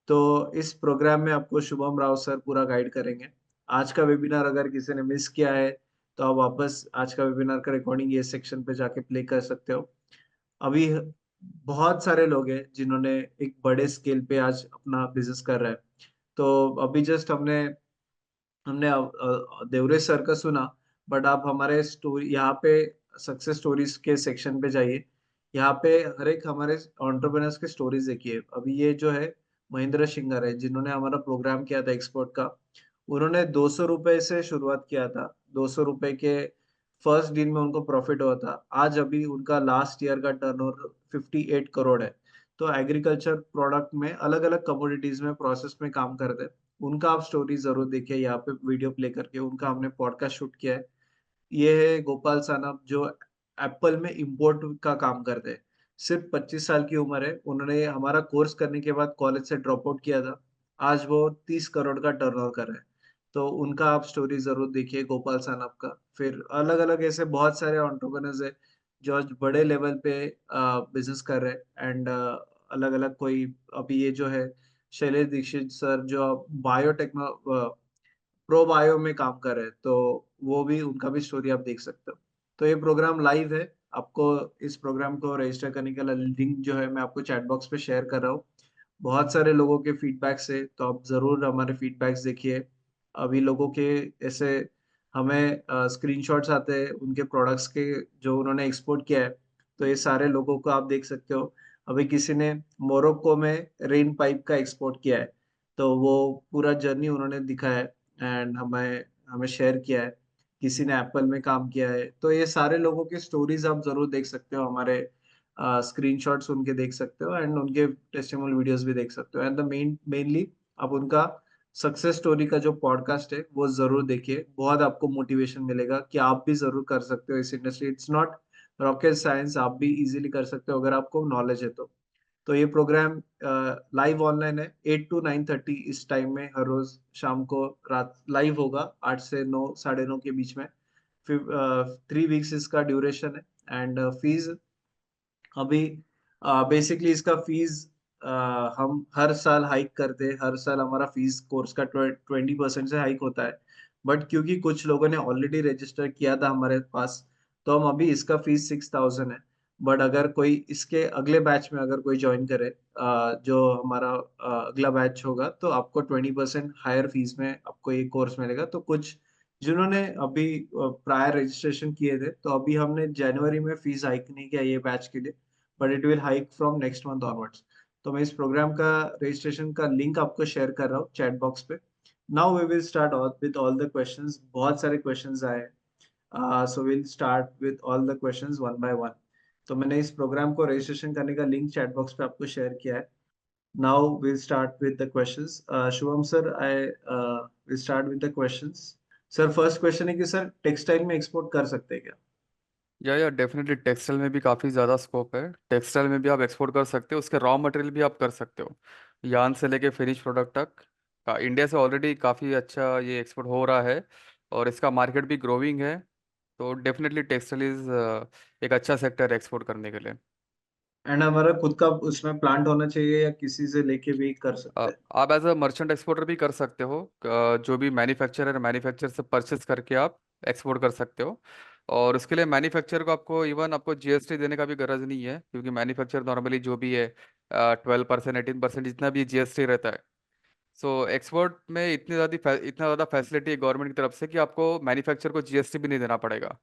तो इस प्रोग्राम में आपको शुभम राव सर पूरा गाइड करेंगे। आज का वेबिनार अगर किसी ने मिस किया है, तो आप वापस आज का वेबिनार का रिकॉर्डिंग ये सेक्शन पे जाके प्ले कर सकते हो। अभी बहुत सारे लोग हैं जिन्होंने एक बड़े स्केल पे आज अपना बिजनेस कर रहा है। तो अभी जस्ट हमने हमने देवरेज सर का सुना, बट आप हमारे स्टोरी यहाँ पे सक्सेस स्टोरीज के सेक्शन पे जाइए। यहाँ पे हर एक हमारे एंटरप्रेन्योर्स के स्टोरीज देखिए। अभी ये जो है महेंद्र सिंगर है जिन्होंने हमारा प्रोग्राम किया था एक्सपोर्ट का। उन्होंने 200 रुपए से शुरुआत किया था, 200 रुपए के फर्स्ट दिन में उनको प्रॉफिट हुआ था। आज अभी उनका लास्ट ईयर का टर्नओवर 58 करोड़ है। तो एग्रीकल्चर प्रोडक्ट में अलग अलग कमोडिटीज में प्रोसेस में काम करते हैं। उनका आप स्टोरी जरूर देखिए, यहाँ पे वीडियो प्ले करके उनका हमने पॉडकास्ट शूट किया है। ये है गोपाल सानप जो एप्पल में इंपोर्ट का काम करते हैं। सिर्फ 25 साल की उम्र है, उन्होंने हमारा कोर्स करने के बाद कॉलेज से ड्रॉप आउट किया था। आज वो 30 करोड़ का टर्नओवर कर रहे हैं। तो उनका आप स्टोरी जरूर देखिए गोपाल सानप का। फिर अलग अलग ऐसे बहुत सारे एंटरप्रेन्योर्स है जो आज बड़े लेवल पे बिजनेस कर रहे हैं। एंड अलग अलग कोई, अभी ये जो है शैलेश दीक्षित सर जो बायोटेक्नो प्रो बायो में काम कर रहे हैं, तो वो भी उनका भी स्टोरी आप देख सकते हो। तो ये प्रोग्राम लाइव है। आपको इस प्रोग्राम को रजिस्टर करने के लिए लिंक जो है मैं आपको चैट बॉक्स पे शेयर कर रहा हूँ। बहुत सारे लोगों के फीडबैक्स है, तो आप जरूर हमारे फीडबैक्स देखिए। अभी लोगों के ऐसे हमें स्क्रीनशॉट्स आते हैं उनके प्रोडक्ट्स के जो उन्होंने एक्सपोर्ट किया है। तो ये सारे लोगों को आप देख सकते हो। अभी किसी ने मोरक्को में रेन पाइप का एक्सपोर्ट किया है, तो वो पूरा जर्नी उन्होंने दिखाया है एंड हमें हमें शेयर किया है। किसी ने एप्पल में काम किया है। तो ये सारे लोगों की स्टोरीज आप जरूर देख सकते हो, हमारे स्क्रीनशॉट्स उनके देख सकते हो, एंड उनके टेस्टिमोनियल वीडियोस भी देख सकते हो। एंड द मेनली आप उनका सक्सेस स्टोरी का जो पॉडकास्ट है वो जरूर देखिए। बहुत आपको मोटिवेशन मिलेगा कि आप भी जरूर कर सकते हो इस industry. It's not rocket science, आप भी इजीली कर सकते हो अगर आपको नॉलेज है तो। तो ये प्रोग्राम लाइव ऑनलाइन है, 8 to 9:30 इस टाइम में हर रोज शाम को रात लाइव होगा, 8 से 9, 9:30 के बीच में। फिर 3 वीक्स इसका ड्यूरेशन है। एंड फीस अभी बेसिकली इसका फीस हम हर साल हाइक करते हैं, हर साल हमारा फीस कोर्स का 20% से हाइक होता है। बट क्योंकि कुछ लोगों ने ऑलरेडी रजिस्टर किया था हमारे पास, तो हम अभी इसका फीस 6,000 है। बट अगर कोई इसके अगले बैच में अगर कोई ज्वाइन करे, जो हमारा अगला बैच होगा, तो आपको 20% हायर फीस में आपको ये कोर्स मिलेगा। तो कुछ जिन्होंने अभी प्रायर रजिस्ट्रेशन किए थे, तो अभी हमने जनवरी में फीस हाइक नहीं किया ये बैच के लिए, but it will hike from next month onwards. तो मैं इस प्रोग्राम का रजिस्ट्रेशन का लिंक आपको शेयर कर रहा हूँ चैट बॉक्स पे। Now we will start with all the questions. बहुत सारे क्वेश्चंस आए, so will start with all the questions one by one. तो मैंने इस प्रोग्राम को रजिस्ट्रेशन करने का लिंक चैट बॉक्स पे आपको शेयर किया है। Now will start with the questions. Shubham sir, I will start with the questions. Sir, first question है कि सर टेक्सटाइल में एक्सपोर्ट कर सकते हैं क्या? या डेफिनेटली टेक्सटाइल में भी काफ़ी ज़्यादा स्कोप है। टेक्सटाइल में भी आप एक्सपोर्ट कर सकते हो, उसके रॉ मटेरियल भी आप कर सकते हो, यार्न से लेके फिनिश प्रोडक्ट तक इंडिया से ऑलरेडी काफ़ी अच्छा ये एक्सपोर्ट हो रहा है और इसका मार्केट भी ग्रोइंग है। तो डेफिनेटली टेक्सटाइल इज़ एक अच्छा सेक्टर है एक्सपोर्ट करने के लिए। एंड हमारा खुद का उसमें प्लांट होना चाहिए या किसी से लेके भी कर सकते हैं? आप एज अ मर्चेंट एक्सपोर्टर भी कर सकते हो। जो भी मैन्युफैक्चरर है मैन्युफैक्चर से परचेस करके आप एक्सपोर्ट कर सकते हो। और उसके लिए मैन्युफैक्चर को आपको इवन आपको जीएसटी देने का भी गरज नहीं है, क्योंकि मैन्युफैक्चर नॉर्मली जो भी है 12%, 18% जितना भी जीएसटी रहता है। सो एक्सपोर्ट में इतना ज़्यादा फैसिलिटी है गवर्नमेंट की तरफ से कि आपको मैन्युफैक्चर को जीएसटी भी नहीं देना पड़ेगा।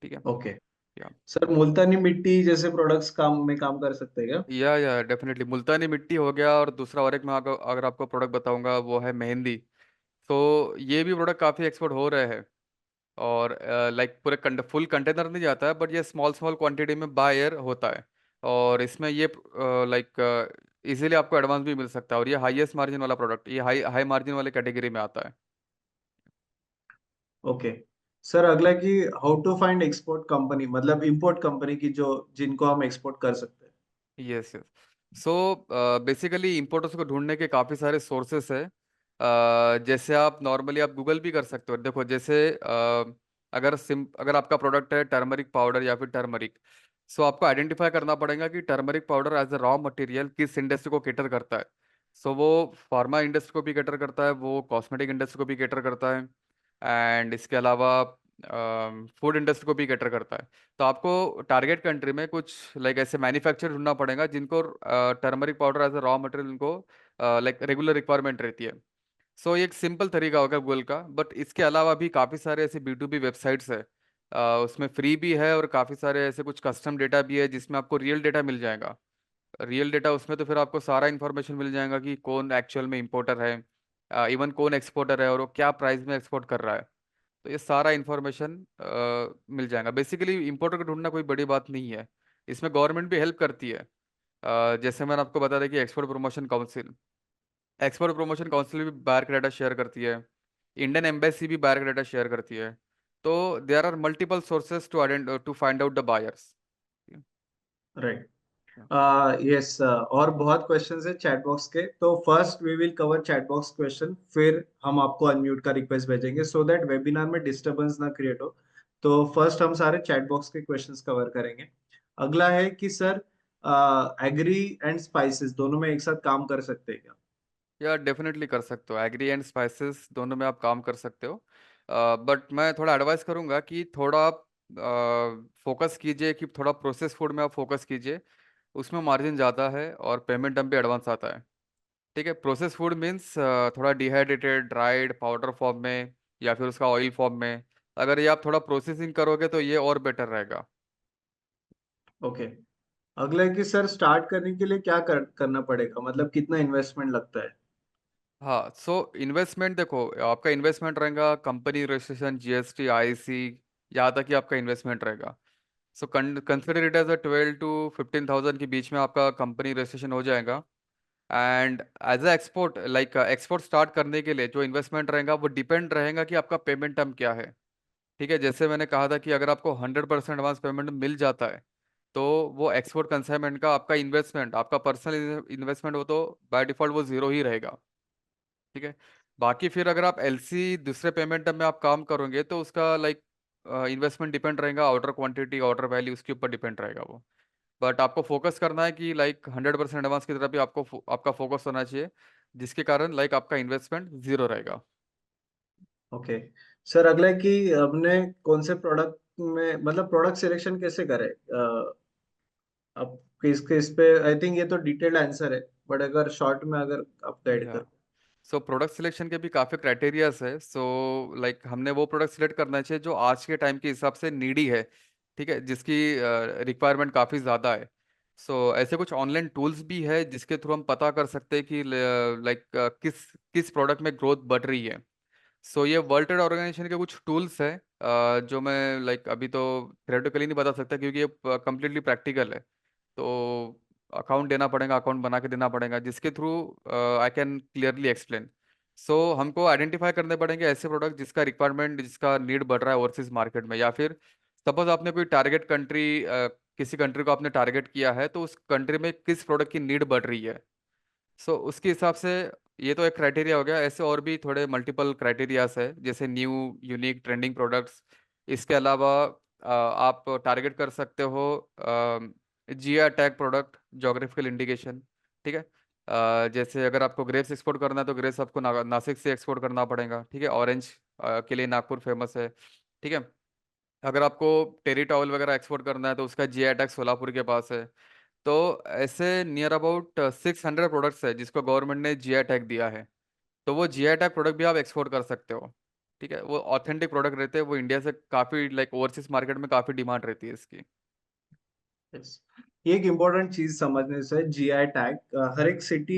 ठीक है। ओके। या सर, मुल्तानी मिट्टी जैसे प्रोडक्ट्स काम कर सकते हैं क्या? या डेफिनेटली मुल्तानी मिट्टी हो गया, और दूसरा और एक मैं अगर आपको प्रोडक्ट बताऊंगा वो है मेहंदी। तो ये भी प्रोडक्ट काफ़ी एक्सपोर्ट हो रहे हैं। और लाइक पूरे फुल कंटेनर नहीं जाता है, बट ये स्मॉल स्मॉल क्वांटिटी में बाय एयर होता है। और इसमें ये लाइक इजीली आपको एडवांस भी मिल सकता है, और ये हाईएस्ट मार्जिन वाला प्रोडक्ट, ये हाई हाई मार्जिन वाले कैटेगरी में आता है। ओके। सर, अगला कि how to find export company, मतलब इंपोर्ट कंपनी की जो जिनको हम एक्सपोर्ट कर सकते हैं। Yes yes. So basically importers को ढूंढने के काफ़ी सारे सोर्सेस है। जैसे आप नॉर्मली आप गूगल भी कर सकते हो। देखो जैसे अगर आपका प्रोडक्ट है टर्मरिक पाउडर या फिर टर्मरिक, सो आपको आइडेंटिफाई करना पड़ेगा कि turmeric powder as a raw material किस इंडस्ट्री को केटर करता है। सो वो फार्मा इंडस्ट्री को भी केटर करता है, वो कॉस्मेटिक इंडस्ट्री को भी केटर करता है, एंड इसके अलावा फूड इंडस्ट्री को भी केटर करता है। तो आपको टारगेट कंट्री में कुछ लाइक ऐसे मैन्युफैक्चर ढूंढना पड़ेगा जिनको turmeric powder as a raw material उनको लाइक रेगुलर रिक्वायरमेंट रहती है। सो ये एक सिंपल तरीका होगा गूगल का, बट इसके अलावा भी काफ़ी सारे ऐसे B2B वेबसाइट्स है। उसमें फ्री भी है और काफ़ी सारे ऐसे कुछ कस्टम डेटा भी है जिसमें आपको रियल डेटा मिल जाएगा। रियल डेटा उसमें तो फिर आपको सारा इन्फॉर्मेशन मिल जाएगा कि कौन एक्चुअल में इंपोर्टर है, इवन कौन एक्सपोर्टर है और वो क्या प्राइस में एक्सपोर्ट कर रहा है। तो ये सारा इन्फॉर्मेशन मिल जाएगा। बेसिकली इंपोर्टर को ढूंढना कोई बड़ी बात नहीं है, इसमें गवर्नमेंट भी हेल्प करती है। जैसे मैंने आपको बता दें कि एक्सपोर्ट प्रमोशन काउंसिल भी बायर का डाटा शेयर करती है, इंडियन एम्बेसी भी बायर का डाटा शेयर करती है। तो there are multiple sources to find out the buyers. Right. Yes, और बहुत क्वेश्चंस है चैट बॉक्स के, तो first we will cover chat box question, फिर हम आपको अनम्यूट का रिक्वेस्ट भेजेंगे सो दैट वेबिनार में डिस्टरबेंस ना क्रिएट हो। तो फर्स्ट हम सारे चैट बॉक्स के क्वेश्चंस कवर करेंगे। अगला है कि सर, एग्री एंड स्पाइसेस दोनों में एक साथ काम कर सकते हैं क्या? या डेफिनेटली कर सकते हो, एग्री एंड स्पाइसेस दोनों में आप काम कर सकते हो। बट मैं थोड़ा एडवाइस करूंगा कि थोड़ा आप फोकस कीजिए, कि थोड़ा प्रोसेस फूड में आप फोकस कीजिए। उसमें मार्जिन ज़्यादा है और पेमेंट टर्म भी एडवांस आता है। ठीक है। प्रोसेस फूड मीन्स थोड़ा डिहाइड्रेटेड ड्राइड पाउडर फॉर्म में या फिर उसका ऑयल फॉर्म में, अगर ये आप थोड़ा प्रोसेसिंग करोगे तो ये और बेटर रहेगा। ओके। अगला है कि सर, स्टार्ट करने के लिए क्या करना पड़ेगा, मतलब कितना इन्वेस्टमेंट लगता है? हाँ, सो इन्वेस्टमेंट देखो, आपका इन्वेस्टमेंट रहेगा कंपनी रजिस्ट्रेशन, जीएसटी, आईसी, यहाँ तक ही आपका इन्वेस्टमेंट रहेगा। So consider it as a 12 to 15,000 के बीच में आपका कंपनी रजिस्ट्रेशन हो जाएगा। And as a export like export start करने के लिए जो इन्वेस्टमेंट रहेगा वो डिपेंड रहेगा कि आपका पेमेंट टर्म क्या है। ठीक है। जैसे मैंने कहा था कि अगर आपको 100% एडवांस पेमेंट मिल जाता है तो वो एक्सपोर्ट कंसाइनमेंट का आपका इन्वेस्टमेंट, आपका पर्सनल इन्वेस्टमेंट, वो तो बाय डिफॉल्ट वो जीरो ही रहेगा। ठीक है। बाकी फिर अगर आप एलसी दूसरे पेमेंट में आप काम करोगे तो उसका लाइक इन्वेस्टमेंट डिपेंड रहेगा, ऑर्डर क्वांटिटी, ऑर्डर वैल्यू, उसके ऊपर डिपेंड रहेगा वो। बट आपको फोकस करना है कि लाइक 100% एडवांस की तरफ भी आपको आपका फोकस होना चाहिए, जिसके कारण लाइक आपका इन्वेस्टमेंट जीरो रहेगा। ओके सर, अगला है कि हमने कौन से प्रोडक्ट में, मतलब प्रोडक्ट सिलेक्शन कैसे करें? अब किस किस पे, आई थिंक ये तो डिटेल्ड आंसर है, बट अगर शॉर्ट में अगर आप गाइड या करो। सो प्रोडक्ट सिलेक्शन के भी काफ़ी क्राइटेरियाज है। सो लाइक हमने वो प्रोडक्ट सिलेक्ट करना चाहिए जो आज के टाइम के हिसाब से नीडी है, ठीक है, जिसकी रिक्वायरमेंट काफ़ी ज़्यादा है। सो ऐसे कुछ ऑनलाइन टूल्स भी है जिसके थ्रू हम पता कर सकते हैं कि लाइक किस किस प्रोडक्ट में ग्रोथ बढ़ रही है। सो ये वर्ल्ड ट्रेड ऑर्गेनाइजेशन के कुछ टूल्स है, जो मैं लाइक अभी तो थ्योरेटिकली नहीं बता सकता क्योंकि ये कम्प्लीटली प्रैक्टिकल है। तो अकाउंट देना पड़ेगा, अकाउंट बना के देना पड़ेगा, जिसके through I can clearly explain. So हमको आइडेंटिफाई करने पड़ेंगे ऐसे प्रोडक्ट जिसका रिक्वायरमेंट, जिसका नीड बढ़ रहा है ओवरसीज मार्केट में, या फिर सपोज आपने कोई टारगेट कंट्री, किसी कंट्री को आपने टारगेट किया है तो उस कंट्री में किस प्रोडक्ट की नीड बढ़ रही है। सो उसके हिसाब से ये तो एक क्राइटेरिया हो गया। ऐसे और भी थोड़े मल्टीपल क्राइटेरियाज है, जैसे न्यू, यूनिक, ट्रेंडिंग प्रोडक्ट्स। इसके अलावा आप टारगेट कर सकते हो GI tag product, geographical indication. ठीक है। जैसे अगर आपको ग्रेप्स एक्सपोर्ट करना है तो ग्रेप्स आपको नासिक से एक्सपोर्ट करना पड़ेगा। ठीक है। ऑरेंज के लिए नागपुर फेमस है। ठीक है। अगर आपको टेरी टॉवल वगैरह एक्सपोर्ट करना है तो उसका जीआई टैग सोलापुर के पास है। तो ऐसे नियर अबाउट 600 प्रोडक्ट्स है जिसको गवर्नमेंट ने जीआई टैग दिया है। तो वो जीआई टैग प्रोडक्ट भी आप एक्सपोर्ट कर सकते हो। ठीक है। वो ऑथेंटिक प्रोडक्ट रहते हैं, वो इंडिया से काफ़ी लाइक ओवरसीज मार्केट में काफ़ी डिमांड रहती है इसकी। Yes. ये एक इम्पोर्टेंट चीज समझने से, जीआई टैग, हर एक सिटी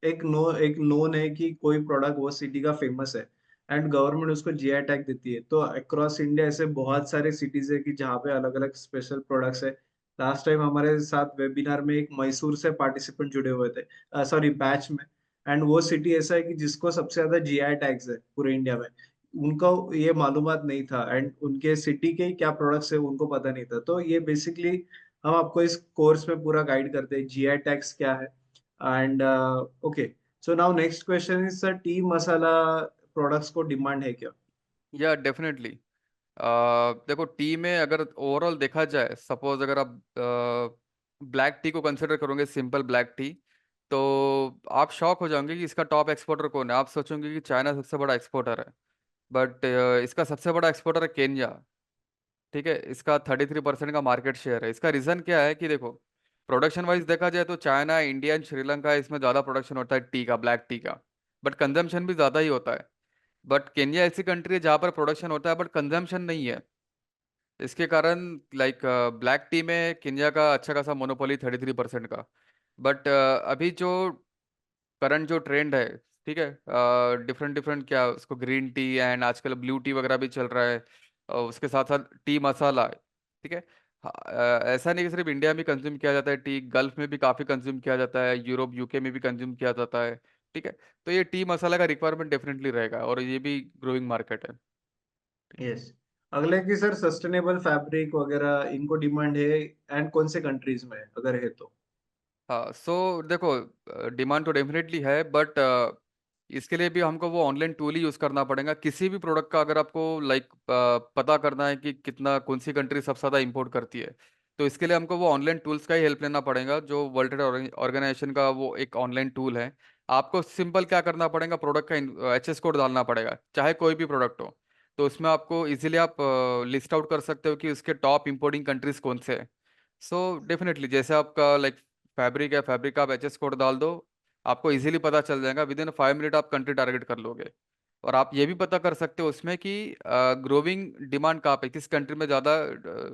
एक नोन है कि कोई प्रोडक्ट वो सिटी का फेमस है, एंड गवर्नमेंट उसको जीआई टैग देती है। तो अक्रॉस इंडिया ऐसे बहुत सारे सिटीज है कि जहाँ पे अलग अलग स्पेशल प्रोडक्ट्स है। लास्ट टाइम हमारे साथ वेबिनार में एक मैसूर से पार्टिसिपेंट जुड़े हुए थे, सॉरी बैच में। एंड वो सिटी ऐसा है कि जिसको सबसे ज्यादा जीआई टैग्स है पूरे इंडिया में। उनको ये मालूमात नहीं था, एंड उनके सिटी के क्या प्रोडक्ट्स है उनको पता नहीं था। तो ये बेसिकली हम आपको इस कोर्स में पूरा गाइड करते हैं जीआई टैग्स क्या है। And okay, so now next question is sir, T masala products को डिमांड है क्या? या डेफिनेटली। देखो टी में अगर ओवरऑल देखा जाए, सपोज अगर आप ब्लैक टी को कंसिडर करोगे, सिंपल ब्लैक टी, तो आप शॉक हो जाओगे कि इसका टॉप एक्सपोर्टर कौन है। आप सोचोगे कि चाइना सबसे बड़ा एक्सपोर्टर है, बट इसका सबसे बड़ा एक्सपोर्टर है केन्या। ठीक है। इसका 33% का मार्केट शेयर है। इसका रीज़न क्या है कि देखो, प्रोडक्शन वाइज देखा जाए तो चाइना, इंडिया एंड श्रीलंका, इसमें ज़्यादा प्रोडक्शन होता है टी का, ब्लैक टी का, बट कंजम्पशन भी ज़्यादा ही होता है। बट केन्या ऐसी कंट्री है जहाँ पर प्रोडक्शन होता है बट कंजम्पशन नहीं है। इसके कारण लाइक ब्लैक टी में केन्या का अच्छा खासा मोनोपोली 33% का। बट अभी जो करंट जो ट्रेंड है, ठीक है, डिफरेंट डिफरेंट क्या उसको, ग्रीन टी एंड आजकल ब्लू टी वगैरह भी चल रहा है, उसके साथ साथ टी मसाला है। ठीक है। हाँ, ऐसा नहीं कि सिर्फ इंडिया में कंज्यूम किया जाता है टी, गल्फ में भी काफ़ी कंज्यूम किया जाता है, यूरोप यूके में भी कंज्यूम किया जाता है। ठीक है। तो ये टी मसाला का रिक्वायरमेंट डेफिनेटली रहेगा और ये भी ग्रोइंग मार्केट है। यस। अगले की सर, सस्टेनेबल फैब्रिक वगैरह इनको डिमांड है, एंड कौन से कंट्रीज में अगर है तो? हाँ सो देखो, डिमांड तो डेफिनेटली है, बट इसके लिए भी हमको वो ऑनलाइन टूल ही यूज़ करना पड़ेगा। किसी भी प्रोडक्ट का अगर आपको लाइक पता करना है कि कितना कौन सी कंट्री सबसे ज़्यादा इंपोर्ट करती है, तो इसके लिए हमको वो ऑनलाइन टूल्स का ही हेल्प लेना पड़ेगा, जो वर्ल्ड ट्रेड ऑर्गेनाइजेशन का वो एक ऑनलाइन टूल है। आपको सिंपल क्या करना पड़ेगा, प्रोडक्ट का एचएस कोड डालना पड़ेगा, चाहे कोई भी प्रोडक्ट हो। तो उसमें आपको इजीली आप लिस्ट आउट कर सकते हो कि उसके टॉप इंपोर्टिंग कंट्रीज कौन से हैं। सो डेफिनेटली जैसे आपका लाइक फैब्रिक है, फैब्रिक का आप एचएस कोड डाल दो, आपको इजीली पता चल जाएगा, विद इन 5 मिनट आप कंट्री टारगेट कर लोगे। और आप ये भी पता कर सकते हो उसमें कि ग्रोविंग डिमांड कहाँ पे, किस कंट्री में ज़्यादा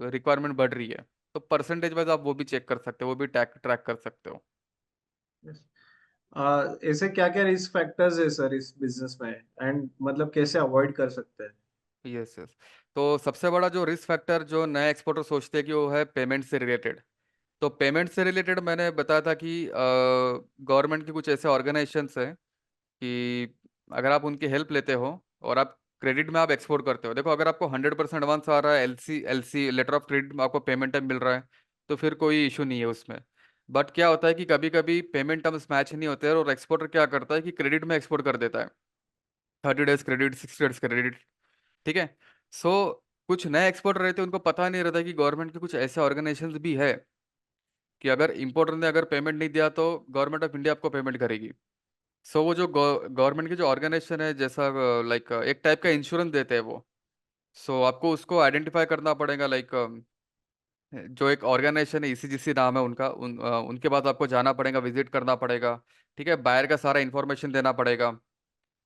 रिक्वायरमेंट बढ़ रही है। तो परसेंटेज वाइज आप वो भी चेक कर सकते हो, वो भी ट्रैक ट्रैक कर सकते हो। Yes. ऐसे क्या क्या रिस्क फैक्टर्स है सर इस बिजनेस में, एंड मतलब कैसे अवॉइड कर सकते हैं? Yes yes. तो सबसे बड़ा जो रिस्क फैक्टर जो नए एक्सपोर्टर सोचते हैं कि वो है पेमेंट से रिलेटेड। तो पेमेंट से रिलेटेड मैंने बताया था कि गवर्नमेंट की कुछ ऐसे ऑर्गेनाइजेशंस हैं कि अगर आप उनकी हेल्प लेते हो और आप क्रेडिट में आप एक्सपोर्ट करते हो, देखो अगर आपको 100% एडवांस आ रहा है, LC LC letter of credit में आपको पेमेंट टाइम मिल रहा है, तो फिर कोई इशू नहीं है उसमें। बट क्या होता है कि कभी कभी पेमेंट टर्म्स मैच नहीं होते हैं और एक्सपोर्टर क्या करता है कि क्रेडिट में एक्सपोर्ट कर देता है, 30 डेज क्रेडिट, 60 डेज क्रेडिट। ठीक है। सो कुछ नए एक्सपोर्टर रहते हैं, उनको पता नहीं रहता कि गवर्नमेंट के कुछ ऐसे ऑर्गेनाइजेशंस भी है कि अगर इंपोर्टर ने अगर पेमेंट नहीं दिया तो गवर्नमेंट ऑफ इंडिया आपको पेमेंट करेगी। सो वो जो गवर्नमेंट की जो ऑर्गेनाइजेशन है, जैसा लाइक एक टाइप का इंश्योरेंस देते हैं वो। सो आपको उसको आइडेंटिफाई करना पड़ेगा, लाइक जो एक ऑर्गेनाइजेशन है, ईसीजीसी नाम है उनका, उनके पास आपको जाना पड़ेगा, विजिट करना पड़ेगा। ठीक है, बायर का सारा इन्फॉर्मेशन देना पड़ेगा।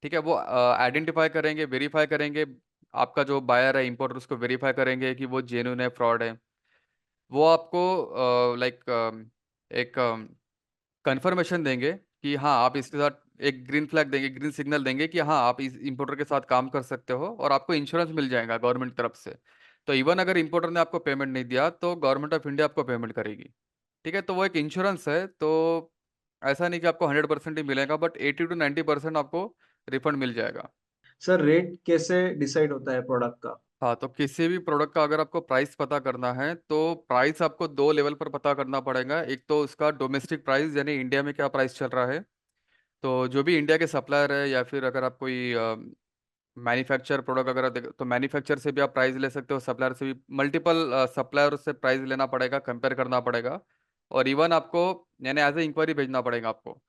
ठीक है, वो आइडेंटिफाई करेंगे, वेरीफाई करेंगे, आपका जो बायर है, इंपोर्टर, उसको वेरीफाई करेंगे कि वो जेन्युइन है, फ्रॉड है। वो आपको लाइक एक कंफर्मेशन देंगे कि हाँ आप इसके साथ, एक ग्रीन फ्लैग देंगे, ग्रीन सिग्नल देंगे कि हाँ आप इस इंपोर्टर के साथ काम कर सकते हो, और आपको इंश्योरेंस मिल जाएगा गवर्नमेंट की तरफ से। तो इवन अगर इंपोर्टर ने आपको पेमेंट नहीं दिया तो गवर्नमेंट ऑफ इंडिया आपको पेमेंट करेगी। ठीक है, तो वो एक इंश्योरेंस है। तो ऐसा नहीं कि आपको 100% ही मिलेगा, बट 80 to 90% आपको रिफंड मिल जाएगा। सर रेट कैसे डिसाइड होता है प्रोडक्ट का? हाँ, तो किसी भी प्रोडक्ट का अगर आपको प्राइस पता करना है तो प्राइस आपको दो लेवल पर पता करना पड़ेगा। एक तो उसका डोमेस्टिक प्राइस, यानी इंडिया में क्या प्राइस चल रहा है। तो जो भी इंडिया के सप्लायर है, या फिर अगर आप कोई मैन्युफैक्चर प्रोडक्ट अगर तो मैन्युफैक्चर से भी आप प्राइस ले सकते हो, सप्लायर से भी, मल्टीपल सप्लायर से प्राइस लेना पड़ेगा, कंपेयर करना पड़ेगा। और इवन आपको यानी एज ए इंक्वायरी भेजना पड़ेगा आपको।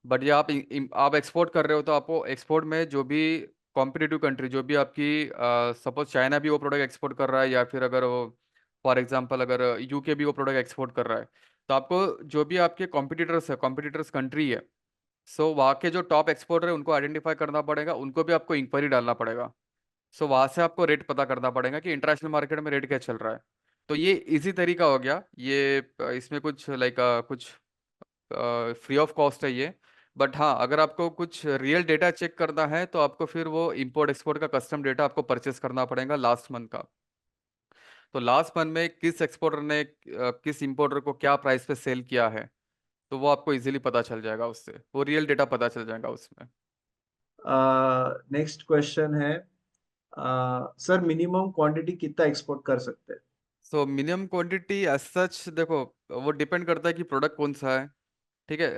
बट ये आप एक्सपोर्ट कर रहे हो तो आपको एक्सपोर्ट में जो भी कॉम्पिटिटिव कंट्री, जो भी आपकी, सपोज चाइना भी वो प्रोडक्ट एक्सपोर्ट कर रहा है, या फिर अगर वो फॉर एग्जांपल अगर यूके भी वो प्रोडक्ट एक्सपोर्ट कर रहा है, तो आपको जो भी आपके कॉम्पिटिटर्स है, कॉम्पिटिटर्स कंट्री है, सो वहाँ के जो टॉप एक्सपोर्टर है उनको आइडेंटिफाई करना पड़ेगा, उनको भी आपको इंक्वायरी डालना पड़ेगा। सो वहाँ से आपको रेट पता करना पड़ेगा कि इंटरनेशनल मार्केट में रेट क्या चल रहा है। तो ये इजी तरीका हो गया ये। इसमें कुछ लाइक कुछ फ्री ऑफ कॉस्ट है ये। बट हाँ, अगर आपको कुछ रियल डेटा चेक करना है तो आपको फिर वो इंपोर्ट एक्सपोर्ट का कस्टम डेटा आपको परचेस करना पड़ेगा लास्ट मंथ का। तो लास्ट मंथ में किस एक्सपोर्टर ने किस इंपोर्टर को क्या प्राइस पे सेल किया है, तो वो आपको इजीली पता चल जाएगा, उससे वो रियल डेटा पता चल जाएगा उसमें। नेक्स्ट क्वेश्चन है, सर मिनिमम क्वांटिटी कितना एक्सपोर्ट कर सकते हैं? So minimum quantity as such देखो, वो डिपेंड करता है कि प्रोडक्ट कौन सा है। ठीक है,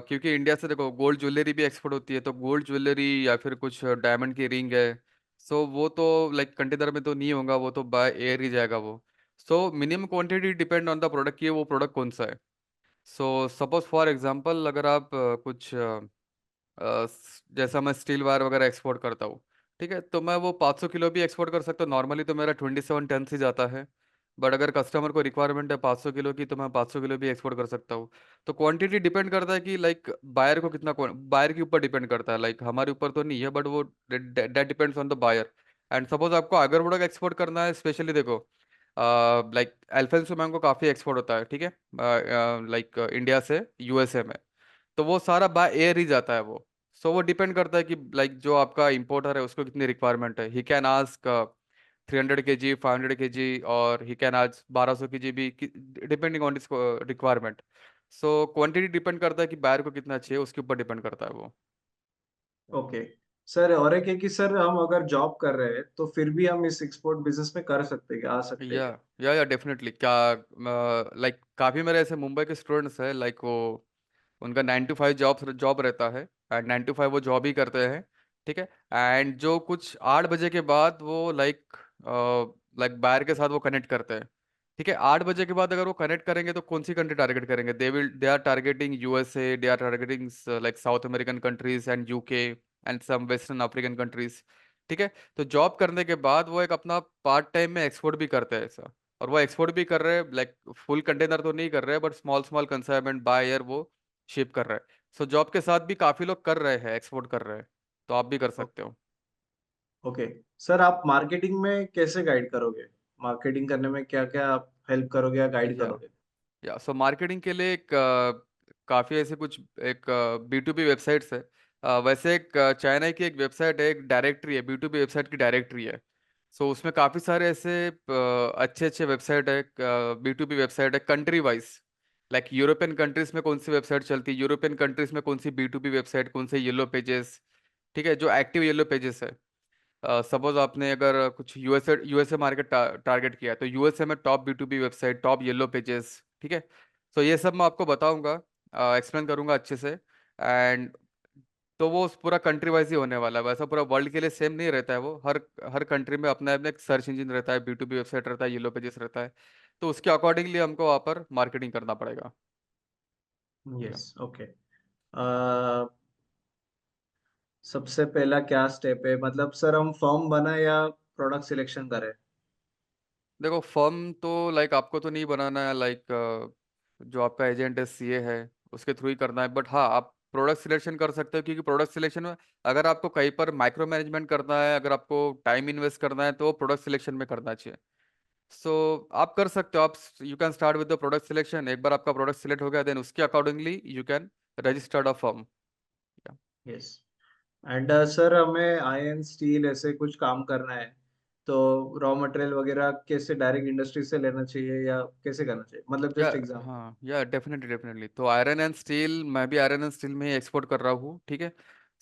क्योंकि इंडिया से देखो गोल्ड ज्वेलरी भी एक्सपोर्ट होती है, तो गोल्ड ज्वेलरी या फिर कुछ डायमंड की रिंग है, सो वो तो लाइक कंटेनर में तो नहीं होगा, वो तो बाय एयर ही जाएगा वो। सो minimum quantity depend on the product की वो प्रोडक्ट कौन सा है। सो सपोज फॉर एग्जांपल अगर आप कुछ जैसा मैं स्टील वायर वगैरह एक्सपोर्ट करता हूँ, ठीक है, तो मैं वो 500 किलो भी एक्सपोर्ट कर सकता हूँ। नॉर्मली तो मेरा 27 टन से जाता है। बट अगर कस्टमर को रिक्वायरमेंट है 500 किलो की, तो मैं 500 किलो भी एक्सपोर्ट कर सकता हूँ। तो क्वांटिटी डिपेंड करता है कि लाइक बायर को कितना, बायर के ऊपर डिपेंड करता है, लाइक हमारे ऊपर तो नहीं है, बट वो that depends on the buyer. And suppose आपको अगर प्रोडक्ट एक्सपोर्ट करना है, स्पेशली देखो लाइक एल्फेंसो मैंगो काफ़ी एक्सपोर्ट होता है, ठीक है, लाइक इंडिया से यूएसए में। तो वो सारा बाय एयर ही जाता है वो। सो वो डिपेंड करता है कि लाइक जो आपका इंपोर्टर है उसको कितनी रिक्वायरमेंट है। He can ask 300 kg, 500 kg, और ही कैन आज 1200 kg भी, depending on this requirement. So quantity depend करता है कि बायर को कितना चाहिए, उसके ऊपर डिपेंड करता है वो। ओके सर, और एक है कि सर हम अगर जॉब कर रहे हैं तो फिर भी हम इस एक्सपोर्ट बिजनेस में कर सकते हैं क्या, आ सकते हैं या क्या? या डेफिनेटली, क्या लाइक काफ़ी मेरे ऐसे मुंबई के स्टूडेंट्स हैं, लाइक वो उनका 9 to 5 जॉब जॉब रहता है, एंड 9 to 5 वो जॉब ही करते हैं। ठीक है, एंड जो कुछ 8 बजे के बाद वो लाइक लाइक बायर के साथ वो कनेक्ट करते हैं। ठीक है, 8 बजे के बाद अगर वो कनेक्ट करेंगे तो कौन सी कंट्री टारगेट करेंगे, they are targeting USA, they are targeting like South American countries and UK and some western African countries. ठीक है, तो जॉब करने के बाद वो एक अपना पार्ट टाइम में एक्सपोर्ट भी करते हैं ऐसा। और वो एक्सपोर्ट भी कर रहे हैं, लाइक फुल कंटेनर तो नहीं कर रहे हैं, but small small consignment by air वो शिप कर रहा है। सो जॉब के साथ भी काफी लोग कर रहे हैं, एक्सपोर्ट कर रहे हैं। तो आप भी कर सकते हो। ओके सर, आप मार्केटिंग में कैसे गाइड करोगे? मार्केटिंग करने में क्या क्या आप हेल्प करोगे या गाइड या करोगे? सो मार्केटिंग के लिए एक काफी ऐसे कुछ एक B2B वेबसाइट्स है। वैसे एक चाइना की एक वेबसाइट है, एक डायरेक्टरी है, B2B वेबसाइट की डायरेक्टरी है। सो उसमें काफी सारे ऐसे अच्छे अच्छे वेबसाइट है, B2B वेबसाइट है country wise. Like European countries में कौन सी वेबसाइट चलती है, यूरोपियन कंट्रीज में कौन सी B2B वेबसाइट, कौन से येलो पेजेस। ठीक है, जो एक्टिव येलो पेजेस है। सपोज आपने अगर कुछ यूएसए यूएसए मार्केट टारगेट किया है, तो यूएसए में top B2B website, top yellow pages. ठीक है। तो ये सब मैं आपको बताऊंगा, एक्सप्लेन करूंगा अच्छे से। एंड तो वो उस पूरा कंट्री वाइज ही होने वाला है, वैसा पूरा वर्ल्ड के लिए सेम नहीं रहता है वो। हर हर कंट्री में अपना अपना एक सर्च इंजन रहता है, B2B वेबसाइट रहता है, येलो पेजेस रहता है। तो उसके अकॉर्डिंगली हमको वहाँ पर मार्केटिंग करना पड़ेगा। या यस, ओके। सबसे पहला क्या स्टेप है, मतलब सर हम फॉर्म बनाए या प्रोडक्ट सिलेक्शन करें? देखो, फर्म तो लाइक आपको तो नहीं बनाना है, लाइक जो आपका एजेंट है, CA है, उसके थ्रू ही करना है। बट हाँ, आप प्रोडक्ट सिलेक्शन कर सकते हो, क्योंकि प्रोडक्ट सिलेक्शन में अगर आपको कहीं पर माइक्रो मैनेजमेंट करना है, अगर आपको टाइम इन्वेस्ट करना है, तो वो प्रोडक्ट सिलेक्शन में करना चाहिए। सो आप कर सकते हो, आप you can start with the product selection. एक बार आपका प्रोडक्ट सिलेक्ट हो गया, देन उसके accordingly you can registered a firm. Yes. And sir हमें आयरन स्टील ऐसे कुछ काम करना है, तो रॉ मटेरियल वगैरह कैसे डायरेक्ट इंडस्ट्री से लेना चाहिए या कैसे करना चाहिए, मतलब या जस्ट एग्जांपल। हाँ, या डेफिनेटली डेफिनेटली। तो आयरन एंड स्टील, मैं भी आयरन एंड स्टील में ही एक्सपोर्ट कर रहा हूँ, ठीक है।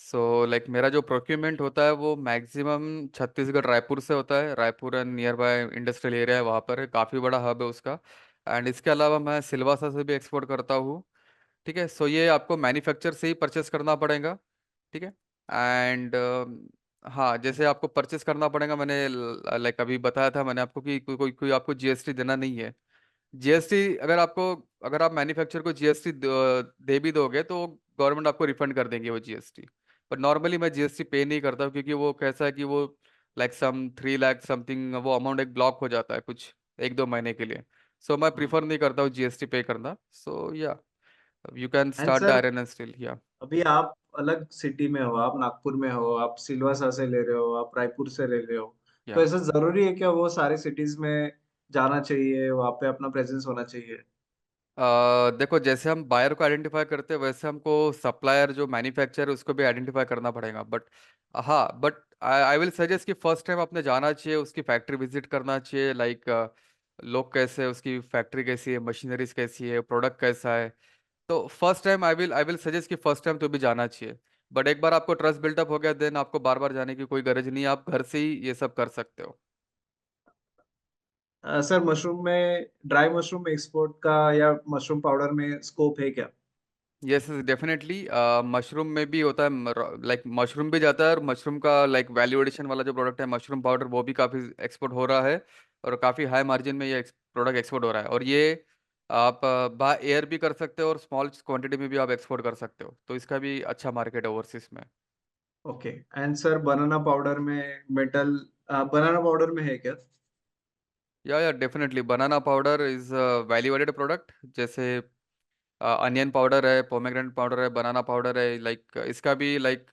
सो लाइक मेरा जो प्रोक्यूरमेंट होता है वो मैक्सिमम छत्तीसगढ़ रायपुर से होता है। Raipur and near by industrial area है, वहाँ पर है, काफ़ी बड़ा हब है उसका। एंड इसके अलावा मैं सिलवासा से भी एक्सपोर्ट करता हूँ, ठीक है। सो ये आपको मैन्युफैक्चर से ही परचेस करना पड़ेगा, ठीक है। एंड हाँ, जैसे आपको परचेस करना पड़ेगा, मैंने लाइक अभी बताया था मैंने आपको कि कोई आपको GST देना नहीं है। GST अगर आप मैन्युफैक्चर को GST दे भी दोगे तो गवर्नमेंट आपको रिफंड कर देंगे वो GST। पर नॉर्मली मैं GST पे नहीं करता हूँ, क्योंकि वो कैसा है कि वो लाइक सम 3 लाख समथिंग वो अमाउंट एक ब्लॉक हो जाता है कुछ 1-2 महीने के लिए। सो मैं प्रीफर नहीं करता हूँ GST पे करना। सो या you can and start the sir iron and steel. या अभी आप अलग सिटी में हो, आप नागपुर में हो, आप सिलवासा से ले रहे हो, आप रायपुर से ले रहे हो, तो या ऐसा जरूरी है क्या वो सारे सिटीज में जाना चाहिए, वहाँ पे अपना प्रेजेंस होना चाहिए? देखो, जैसे हम बायर को आइडेंटिफाई करते हैं, वैसे हमको सप्लायर जो मैन्युफैक्चर है उसको भी आइडेंटिफाई करना पड़ेगा। बट हाँ, but I I will suggest कि फर्स्ट टाइम आपने जाना चाहिए, उसकी फैक्ट्री विजिट करना चाहिए। लाइक लोग कैसे हैं, उसकी फैक्ट्री कैसी है, मशीनरीज कैसी है, प्रोडक्ट कैसा है। तो first time I will suggest कि फर्स्ट टाइम तो भी जाना चाहिए। बट एक बार आपको ट्रस्ट बिल्टअप हो गया, देन आपको बार बार जाने की कोई गरज नहीं है, आप घर से ही ये सब कर सकते हो। सर मशरूम में, ड्राई मशरूम एक्सपोर्ट का या मशरूम पाउडर में स्कोप है क्या? Yes, definitely. मशरूम में भी होता है, लाइक मशरूम भी जाता है, और मशरूम का लाइक वैल्यू एडिशन वाला जो प्रोडक्ट है मशरूम पाउडर, वो भी काफ़ी एक्सपोर्ट हो रहा है। और काफ़ी हाई मार्जिन में ये प्रोडक्ट एक्सपोर्ट हो रहा है। और ये आप बाय एयर भी कर सकते हो, और स्मॉल क्वांटिटी में भी आप एक्सपोर्ट कर सकते हो, तो इसका भी अच्छा मार्केट है ओवरसीज में। Okay. And sir banana powder में मेटल, बनाना पाउडर में है क्या? या definitely, banana powder is value added product. जैसे अनियन पाउडर है, पोमेग्रेनेट पाउडर है, बनाना पाउडर है, लाइक इसका भी लाइक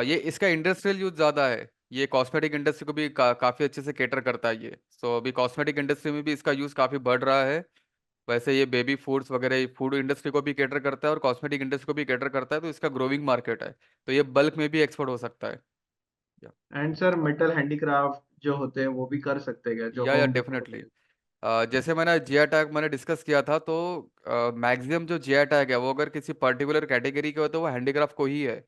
ये इसका इंडस्ट्रियल यूज ज़्यादा है। ये कॉस्मेटिक इंडस्ट्री को भी काफ़ी अच्छे से केटर करता है ये। सो अभी कॉस्मेटिक इंडस्ट्री में भी इसका यूज़ काफ़ी बढ़ रहा है। वैसे ये बेबी फूड्स वगैरह फूड इंडस्ट्री को भी केटर करता है, और कॉस्मेटिक इंडस्ट्री को भी केटर करता है, तो इसका ग्रोइंग मार्केट है। तो ये बल्क में भी एक्सपोर्ट हो सकता है। एंड सर मेटल हैंडीक्राफ्ट जो होते हैं वो भी कर सकते हैं क्या, जो या होम डेकोर होते डेफिनेटली। हैं? जैसे मैंने GI टैग मैंने डिस्कस किया था, तो मैक्सिमम जो GI टैग है वो अगर किसी पर्टिकुलर कैटेगरी के हो तो वो हैंडीक्राफ्ट को ही है।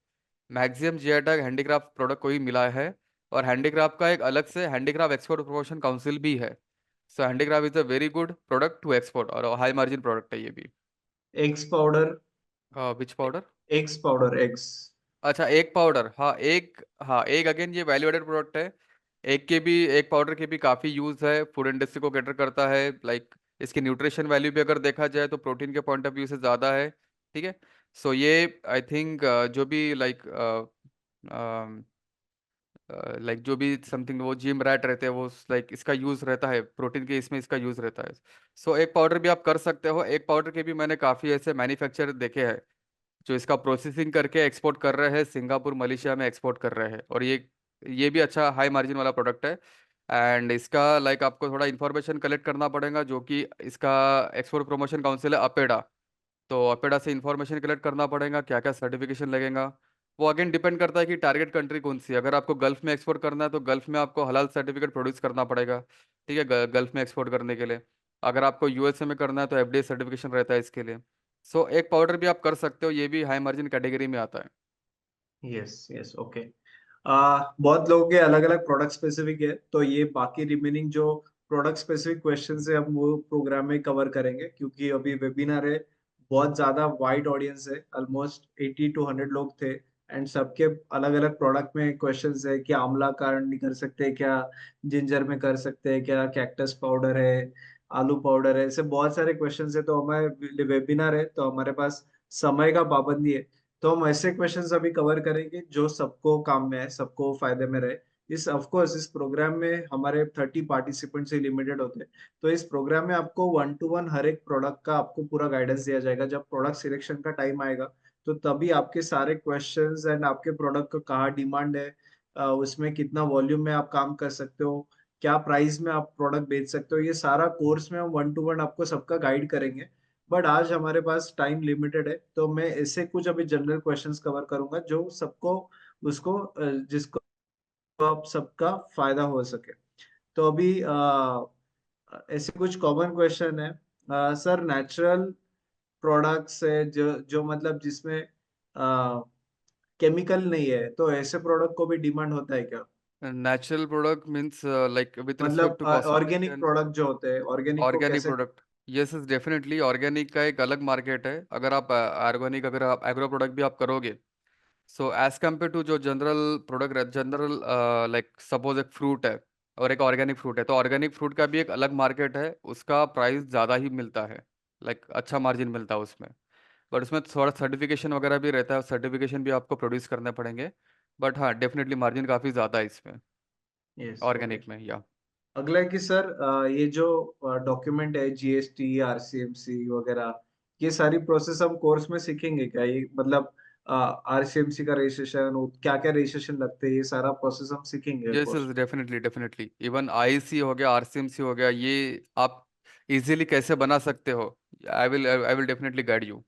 Maximum GI tag handicraft product को ही मिला है। और हैंडीक्राफ्ट का एक अलग से हैंडीक्राफ्ट एक्सपोर्ट प्रमोशन काउंसिल भी है। So handicraft is a very good product to export, और हाई मार्जिन प्रोडक्ट है ये भी। Eggs powder. Which powder? Eggs powder, eggs. अच्छा, एग पाउडर। हाँ, एग अगेन ये वैल्यू एडेड प्रोडक्ट है। एग पाउडर के भी काफ़ी यूज़ है, फूड इंडस्ट्री को कैटर करता है। लाइक इसकी न्यूट्रिशन वैल्यू भी अगर देखा जाए तो प्रोटीन के पॉइंट ऑफ व्यू से ज़्यादा है, ठीक है। सो ये आई थिंक जो भी लाइक जो भी समथिंग वो जिम रैट रहते हैं, वो लाइक इसका यूज़ रहता है, प्रोटीन के इसमें इसका यूज़ रहता है। सो एग पाउडर भी आप कर सकते हो। एग पाउडर के भी मैंने काफ़ी ऐसे मैन्युफैक्चर देखे हैं जो इसका प्रोसेसिंग करके एक्सपोर्ट कर रहे हैं, सिंगापुर मलेशिया में एक्सपोर्ट कर रहे हैं। और ये भी अच्छा हाई मार्जिन वाला प्रोडक्ट है। एंड इसका लाइक आपको थोड़ा इन्फॉर्मेशन कलेक्ट करना पड़ेगा, जो कि इसका एक्सपोर्ट प्रमोशन काउंसिल है, अपेडा। तो अपेडा से इन्फॉर्मेशन कलेक्ट करना पड़ेगा, क्या क्या सर्टिफिकेशन लगेगा। वो अगेन डिपेंड करता है कि टारगेट कंट्री कौन सी है। अगर आपको गल्फ में एक्सपोर्ट करना है तो गल्फ में आपको हलाल सर्टिफिकेट प्रोड्यूस करना पड़ेगा, ठीक है, गल्फ में एक्सपोर्ट करने के लिए। अगर आपको USA में करना है तो FDA सर्टिफिकेशन रहता है इसके लिए। सो एक पाउडर भी आप कर सकते हो, ये भी हाई मार्जिन कैटेगरी में आता है। Yes yes, okay. बहुत लोगों के अलग अलग प्रोडक्ट स्पेसिफिक है, तो ये बाकी रिमेनिंग जो प्रोडक्ट स्पेसिफिक क्वेश्चन से हम वो प्रोग्राम में कवर करेंगे, क्योंकि अभी वेबिनार है, बहुत ज्यादा वाइड ऑडियंस है, ऑलमोस्ट 80 to 100 लोग थे, एंड सबके अलग अलग प्रोडक्ट में क्वेश्चंस है, क्या आंवला कारण नहीं कर सकते, क्या जिंजर में कर सकते हैं, क्या कैक्टस पाउडर है, आलू पाउडर है, ऐसे बहुत सारे क्वेश्चंस है। तो हमारे वेबिनार है तो हमारे पास समय का पाबंदी है, तो हम ऐसे क्वेश्चंस अभी कवर करेंगे जो सबको काम में है, सबको फायदे में रहे। इस ऑफ कोर्स इस प्रोग्राम में हमारे 30 पार्टिसिपेंट्स ही लिमिटेड होते हैं, तो इस प्रोग्राम में आपको 1 to 1 हर एक प्रोडक्ट का आपको पूरा गाइडेंस दिया जाएगा। जब प्रोडक्ट सिलेक्शन का टाइम आएगा तो तभी आपके सारे क्वेश्चंस एंड आपके प्रोडक्ट का कहाँ डिमांड है, उसमें कितना वॉल्यूम में आप काम कर सकते हो, क्या प्राइस में आप प्रोडक्ट बेच सकते हो, ये सारा कोर्स में हम 1 to 1 आपको सबका गाइड करेंगे। बट आज हमारे पास टाइम लिमिटेड है, तो मैं ऐसे कुछ अभी जनरल क्वेश्चंस कवर करूंगा जो सबको उसको जिसको आप सबका फायदा हो सके। तो अभी ऐसे कुछ कॉमन क्वेश्चन है। सर, नेचुरल प्रोडक्ट्स है जो मतलब जिसमें केमिकल नहीं है, तो ऐसे प्रोडक्ट को भी डिमांड होता है क्या? Natural product means like with respect मतलब टू ऑर्गेनिक कॉस्मेटिक, प्रोडक्ट जो होते हैं, ऑर्गेनिक को ऑर्गेनिक कैसे? Product. Yes yes definitely, organic का एक अलग मार्केट है। अगर आप ऑर्गेनिक, अगर आप एग्रो प्रोडक्ट भी आप करोगे, सो एज कम्पेयर टू जो general product, general like suppose एक फ्रूट है और एक ऑर्गेनिक फ्रूट है, तो ऑर्गेनिक फ्रूट का भी एक अलग मार्केट है, उसका प्राइस ज़्यादा ही मिलता है, लाइक अच्छा मार्जिन मिलता है उसमें। बट उसमें थोड़ा सर्टिफिकेशन वगैरह भी रहता है, सर्टिफिकेशन भी आपको प्रोड्यूस करने पड़ेंगे। बट हाँ, डेफिनेटली मार्जिन काफ़ी ज़्यादा है इसमें, यस, ओके। ऑर्गेनिक में या। अगला है कि सर, ये जो डॉक्यूमेंट है, जीएसटी, आरसीएमसी वगैरह, ये सारी प्रोसेस हम कोर्स में सीखेंगे क्या? ये मतलब आरसीएमसी का रजिस्ट्रेशन, क्या क्या रजिस्ट्रेशन लगते हैं, ये सारा प्रोसेस हम सीखेंगे yes course yes definitely definitely, even IC हो गया, आरसीएमसी हो गया, ये आप इजीली कैसे बना सकते हो, I will definitely guide you.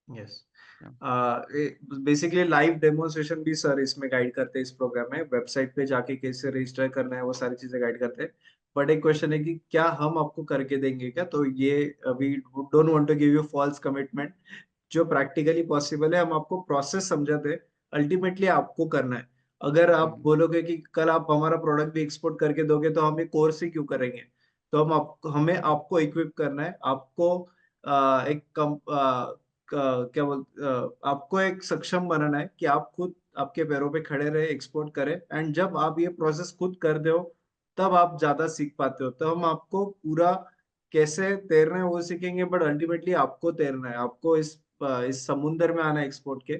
में? यस। बेसिकली लाइव डेमोन्स्ट्रेशन भी सर इसमें गाइड करते हैं, इस प्रोग्राम में वेबसाइट पे जाके कैसे रजिस्टर करना है वो सारी चीजें गाइड करते हैं। बट एक क्वेश्चन है कि क्या हम आपको करके देंगे क्या? तो ये अभी don't want to give you false commitment, जो प्रैक्टिकली पॉसिबल है हम आपको प्रोसेस समझाते हैं, अल्टीमेटली आपको करना है। अगर आप बोलोगे कि कल आप हमारा प्रोडक्ट भी एक्सपोर्ट करके दोगे तो हम ये कोर्स ही क्यों करेंगे? तो हमें आपको इक्विप करना है, आपको एक क्या आपको एक सक्षम बनाना है कि आप खुद आपके पैरों पे खड़े रहे, एक्सपोर्ट करें, एंड जब आप ये प्रोसेस खुद कर दो तब आप ज्यादा सीख पाते हो। तो हम आपको पूरा कैसे तैरना है वो सीखेंगे, बट अल्टीमेटली आपको तैरना है, आपको इस समुंदर में आना है एक्सपोर्ट के।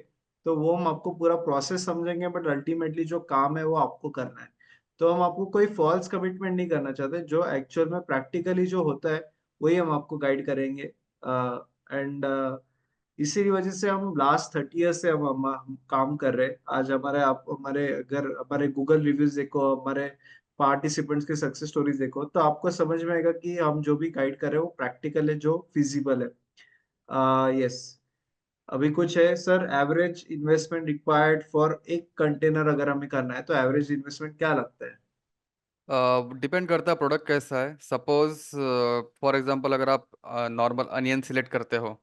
तो वो हम आपको पूरा प्रोसेस समझेंगे, बट अल्टीमेटली जो काम है वो आपको करना है। तो हम आपको कोई फॉल्स कमिटमेंट नहीं करना चाहते, जो एक्चुअल में प्रैक्टिकली जो होता है वही हम आपको गाइड करेंगे। एंड इसी वजह से हम लास्ट 30 ईयर से हम काम कर रहे हैं। आज आप हमारे अगर हमारे गूगल रिव्यूज देखो, हमारे पार्टिसिपेंट्स के सक्सेस स्टोरीज देखो, तो आपको समझ में आएगा कि हम जो भी गाइड कर रहे हैं वो प्रैक्टिकल है, जो फिजिबल है। यस। अभी कुछ है sir, average investment required for एक कंटेनर अगर हमें करना है, तो एवरेज इन्वेस्टमेंट क्या लगता है? डिपेंड करता है प्रोडक्ट कैसा है। सपोज फॉर एग्जांपल अगर आप नॉर्मल अनियन सिलेक्ट करते हो,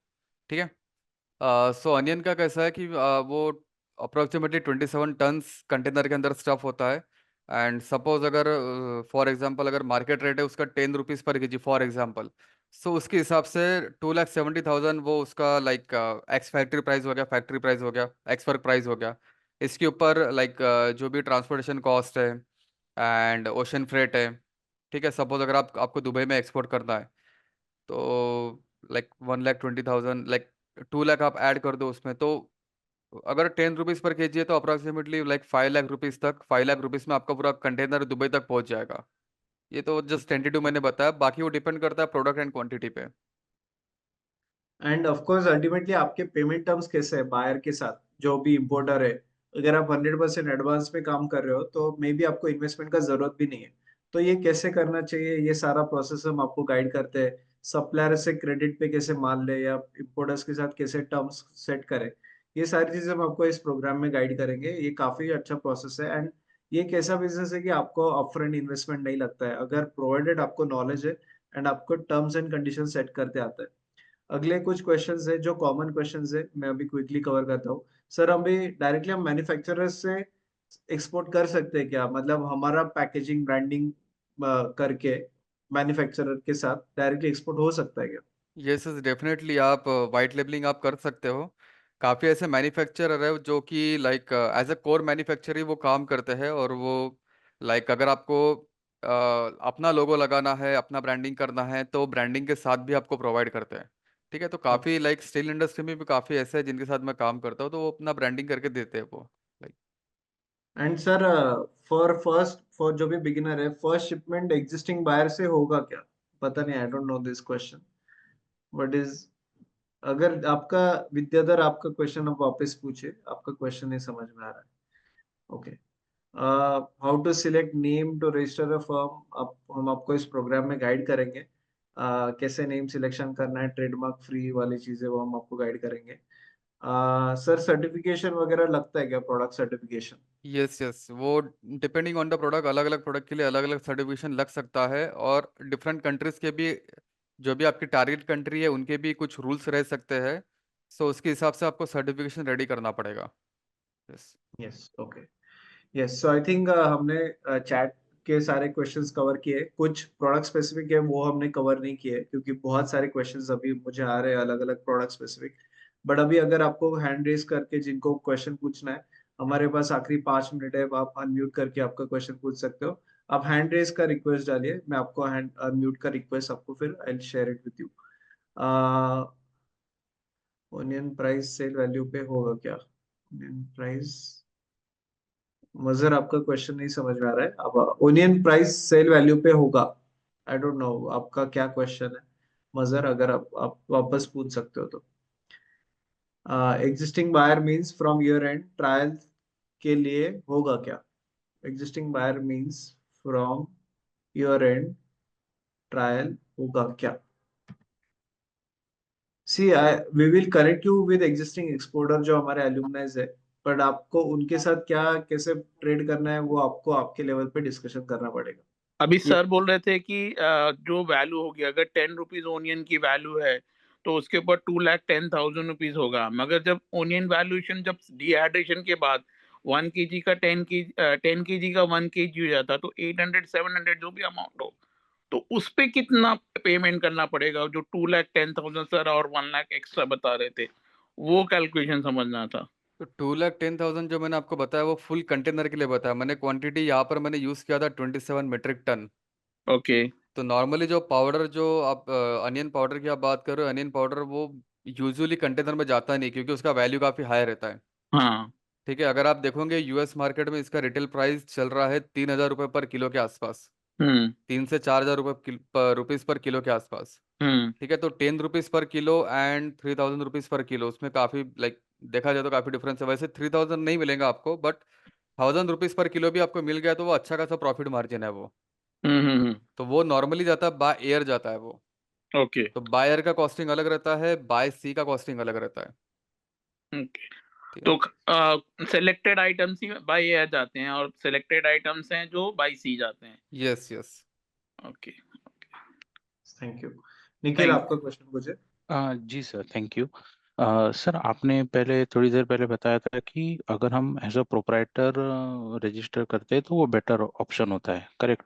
ठीक है, सो अनियन का कैसा है कि वो अप्रोक्सीमेटली 27 टन्स कंटेनर के अंदर स्टफ होता है। एंड सपोज अगर फॉर एग्जांपल अगर मार्केट रेट है उसका 10 रुपीज़ पर केजी फॉर एग्जांपल, सो उसके हिसाब से 2,70,000 वो उसका लाइक एक्स फैक्ट्री प्राइस हो गया, फैक्ट्री प्राइस हो गया, एक्स वर्क प्राइस हो गया। इसके ऊपर लाइक जो भी ट्रांसपोर्टेशन कॉस्ट है एंड ओशन फ्रेट है, ठीक है। सपोज अगर आपको दुबई में एक्सपोर्ट करना है, तो लाइक 1,20,000, लाइक 2 लाख आप ऐड कर दो उसमें, तो अगर 10 रुपीज़ पर केजी है तो अप्रोक्सीमेटली लाइक 5 लाख रुपीज़ तक, 5 लाख रुपीज़ में आपका पूरा कंटेनर दुबई तक पहुंच जाएगा। ये तो जस्ट टेंटेटिव मैंने बताया, बाकी वो डिपेंड करता है प्रोडक्ट एंड क्वांटिटी पे। एंड ऑफ कोर्स अल्टीमेटली आपके पेमेंट टर्म्स कैसे है बायर के साथ, जो भी इंपोर्टर है? अगर आप 100% एडवांस में काम कर रहे हो तो मे बी आपको इन्वेस्टमेंट का जरूरत भी नहीं है। तो ये कैसे करना चाहिए, ये सारा प्रोसेस हम आपको गाइड करते हैं। सप्लायर से क्रेडिट पे कैसे मान ले, या इंपोर्टर्स के साथ कैसे टर्म्स सेट करें, ये सारी चीजें हम आपको इस प्रोग्राम में गाइड करेंगे। ये काफी अच्छा प्रोसेस है, एंड ये एक ऐसा बिजनेस है कि आपको अपफ्रंट इन्वेस्टमेंट नहीं लगता है, अगर प्रोवाइडेड आपको नॉलेज है एंड आपको टर्म्स एंड कंडीशन सेट करते आता है। अगले कुछ क्वेश्चंस है जो कॉमन क्वेश्चंस है, मैं अभी क्विकली कवर करता हूँ। सर, डायरेक्टली हम मैन्युफैक्चरर से एक्सपोर्ट कर सकते हैं क्या? मतलब हमारा पैकेजिंग ब्रांडिंग करके मैन्युफैक्चरर के साथ डायरेक्टली एक्सपोर्ट हो सकता है क्या? यस यस डेफिनेटली, आप वाइट लेबलिंग आप कर सकते हो। काफ़ी ऐसे मैन्युफैक्चरर है जो कि like as a core manufacture ही वो काम करते हैं, और वो लाइक अगर आपको अपना लोगो लगाना है, अपना ब्रांडिंग करना है, तो ब्रांडिंग के साथ भी आपको प्रोवाइड करते हैं। ठीक है, तो काफ़ी लाइक स्टील इंडस्ट्री में भी काफ़ी ऐसे हैं जिनके साथ मैं काम करता हूँ, तो वो अपना ब्रांडिंग करके देते हैं वो। लाइक एंड सर, फॉर जो भी बिगिनर है, फर्स्ट शिपमेंट एग्जिस्टिंग बायर से होगा क्या? पता नहीं, I don't know this question. What is, अगर आपका विद्याधर आपका क्वेश्चन अब वापस पूछे, आपका क्वेश्चन नहीं समझ में आ रहा है। Okay, how to select name to register a firm, आप हम आपको इस प्रोग्राम में गाइड करेंगे। कैसे नेम सिलेक्शन करना है, ट्रेडमार्क फ्री वाली चीजें वो हम आपको गाइड करेंगे। सर, सर्टिफिकेशन वगैरह लगता है क्या, प्रोडक्ट सर्टिफिकेशन? यस यस, वो डिपेंडिंग ऑन द प्रोडक्ट, अलग अलग प्रोडक्ट के लिए अलग अलग सर्टिफिकेशन लग सकता है, और डिफरेंट कंट्रीज के भी जो भी आपकी टारगेट कंट्री है उनके भी कुछ रूल्स रह सकते हैं। सो उसके हिसाब से आपको सर्टिफिकेशन रेडी करना पड़ेगा। Yes. Yes, okay. Yes, so I think हमने चैट के सारे क्वेश्चंस कवर किए। कुछ प्रोडक्ट स्पेसिफिक है वो हमने कवर नहीं किए, क्योंकि बहुत सारे क्वेश्चंस अभी मुझे आ रहे हैं अलग अलग प्रोडक्ट स्पेसिफिक। बट अभी अगर आपको हैंड रेस करके जिनको क्वेश्चन पूछना है, हमारे पास आखिरी 5 मिनट है, आप अनम्यूट करके आपका क्वेश्चन पूछ सकते हो। आप हैंड रेस का रिक्वेस्ट डालिए, मैं आपको हैंड अनम्यूट का रिक्वेस्ट आपको फिर I will share it with you. Onion price cell value पे होगा क्या? ओनियन प्राइस, मजर आपका क्वेश्चन नहीं समझ में आ रहा है। अब ओनियन प्राइस सेल वैल्यू पे होगा, आई डोंट नो आपका क्या क्वेश्चन है। मजर, अगर आप वापस पूछ सकते हो तो। Existing buyer means from year end trial के लिए होगा क्या? Existing buyer means from year end trial होगा क्या? See, we will connect you with existing exporter जो हमारे एल्यूमनाइज है, बट आपको उनके साथ क्या कैसे ट्रेड करना है वो आपको आपके लेवल पे डिस्कशन करना पड़ेगा। अभी ये सर बोल रहे थे कि जो वैल्यू होगी, अगर 10 रुपीज ओनियन की वैल्यू है तो उसके ऊपर 2,10,000 रुपीज होगा। मगर जब ओनियन वैल्यूएशन, जब डिहाइड्रेशन के बाद 1 kg का 10 kg का 1 kg हो जाता, तो 800 700 जो भी अमाउंट हो, तो उस पे कितना पेमेंट करना पड़ेगा? जो 2,10,000 सर और 1 लाख एक्स्ट्रा बता रहे थे, वो कैलकुलेशन समझना था। तो 2,10,000 जो मैंने आपको बताया वो फुल कंटेनर के लिए बताया मैंने। क्वांटिटी यहाँ पर मैंने यूज़ किया था 27 मीट्रिक टन। ओके। तो नॉर्मली जो पाउडर, जो आप अनियन पाउडर की आप बात कर रहे हो, अनियन पाउडर वो यूजुअली कंटेनर में जाता नहीं, क्योंकि उसका वैल्यू काफ़ी हाई रहता है। हाँ। ठीक है, अगर आप देखोगे यूएस मार्केट में इसका रिटेल प्राइस चल रहा है 3,000 रुपये पर किलो के आसपास। हम्म। 3 से 4,000 रुपये रुपीज़ पर किलो के आसपास। हम्म। ठीक है, तो 10 रुपीज़ पर किलो एंड 3,000 रुपीज़ पर किलो, उसमें काफ़ी लाइक देखा जाए तो काफ़ी डिफरेंस है। वैसे 3,000 नहीं मिलेगा आपको, बट 1,000 रुपीज़ पर किलो भी आपको मिल गया तो वो अच्छा खासा प्रॉफिट मार्जिन है वो। हम्म। तो वो नॉर्मली जाता है बाय एयर जाता है वो। ओके। तो बाय एयर का कॉस्टिंग अलग रहता है, बाय सी का कॉस्टिंग अलग रहता है। ओके। ठीक है। तो selected items he by air जाते हैं, और सिलेक्टेड आइटम्स हैं जो बाई सी जाते हैं। Yes yes. Okay. Thank you. Nikhil, thank आपका क्वेश्चन पूछे। जी सर, थैंक यू। सर, आपने पहले थोड़ी देर पहले बताया था कि अगर हम एज अ प्रोप्राइटर रजिस्टर करते हैं तो वो बेटर ऑप्शन होता है, करेक्ट?